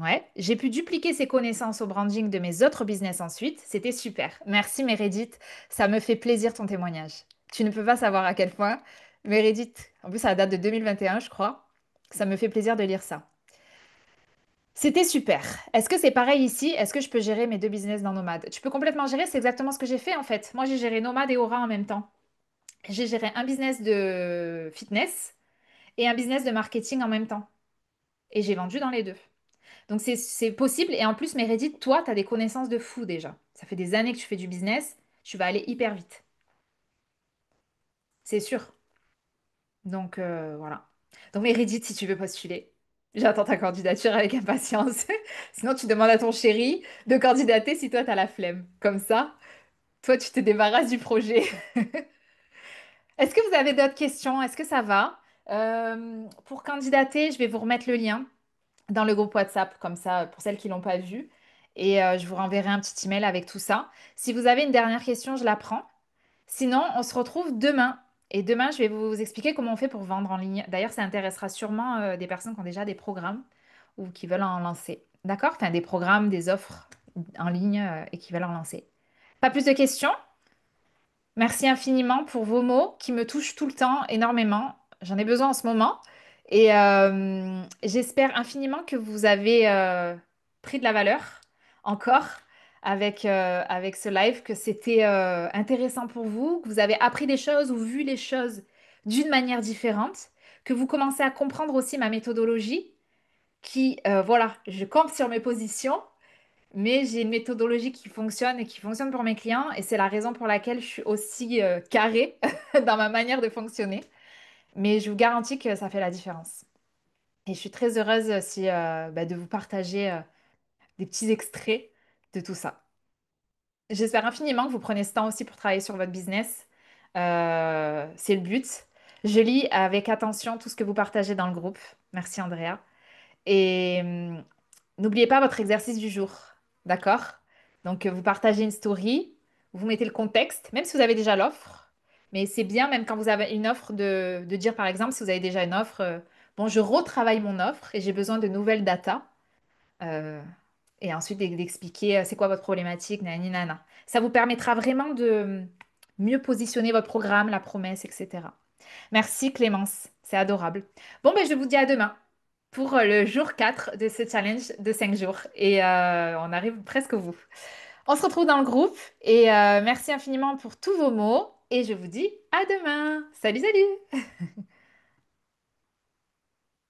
Ouais, j'ai pu dupliquer ces connaissances au branding de mes autres business ensuite. C'était super. Merci Meredith, ça me fait plaisir ton témoignage. Tu ne peux pas savoir à quel point. Meredith, en plus ça date de 2021 je crois. Ça me fait plaisir de lire ça. C'était super. Est-ce que c'est pareil ici? Est-ce que je peux gérer mes deux business dans Nomade? Tu peux complètement gérer, c'est exactement ce que j'ai fait en fait. Moi j'ai géré Nomade et Aura en même temps. J'ai géré un business de fitness et un business de marketing en même temps. Et j'ai vendu dans les deux. Donc c'est possible. Et en plus, Meredith, toi, tu as des connaissances de fou déjà. Ça fait des années que tu fais du business. Tu vas aller hyper vite. C'est sûr. Donc voilà. Donc Meredith, si tu veux postuler, j'attends ta candidature avec impatience. Sinon, tu demandes à ton chéri de candidater si toi, tu as la flemme. Comme ça, toi, tu te débarrasses du projet. Est-ce que vous avez d'autres questions? Est-ce que ça va? Pour candidater, je vais vous remettre le lien dans le groupe WhatsApp, comme ça, pour celles qui l'ont pas vu. Et je vous renverrai un petit email avec tout ça. Si vous avez une dernière question, je la prends. Sinon, on se retrouve demain. Et demain, je vais vous expliquer comment on fait pour vendre en ligne. D'ailleurs, ça intéressera sûrement des personnes qui ont déjà des programmes ou qui veulent en lancer. D'accord? Enfin, des programmes, des offres en ligne et qui veulent en lancer. Pas plus de questions? Merci infiniment pour vos mots qui me touchent tout le temps énormément. J'en ai besoin en ce moment. Et j'espère infiniment que vous avez pris de la valeur encore avec ce live, que c'était intéressant pour vous, que vous avez appris des choses ou vu les choses d'une manière différente, que vous commencez à comprendre aussi ma méthodologie, qui, voilà, je campe sur mes positions. Mais j'ai une méthodologie qui fonctionne et qui fonctionne pour mes clients et c'est la raison pour laquelle je suis aussi carrée dans ma manière de fonctionner. Mais je vous garantis que ça fait la différence. Et je suis très heureuse si, de vous partager des petits extraits de tout ça. J'espère infiniment que vous prenez ce temps aussi pour travailler sur votre business. C'est le but. Je lis avec attention tout ce que vous partagez dans le groupe. Merci Andrea. Et n'oubliez pas votre exercice du jour, d'accord? Donc, vous partagez une story, vous mettez le contexte, même si vous avez déjà l'offre. Mais c'est bien, même quand vous avez une offre, de dire, par exemple, si vous avez déjà une offre, bon, je retravaille mon offre et j'ai besoin de nouvelles datas. Euh, et ensuite, d'expliquer c'est quoi votre problématique, nani, nana. Ça vous permettra vraiment de mieux positionner votre programme, la promesse, etc. Merci Clémence, c'est adorable. Bon, ben, je vous dis à demain pour le jour 4 de ce challenge de 5 jours. Et on arrive presque au bout. On se retrouve dans le groupe et merci infiniment pour tous vos mots. Et je vous dis à demain. Salut, salut!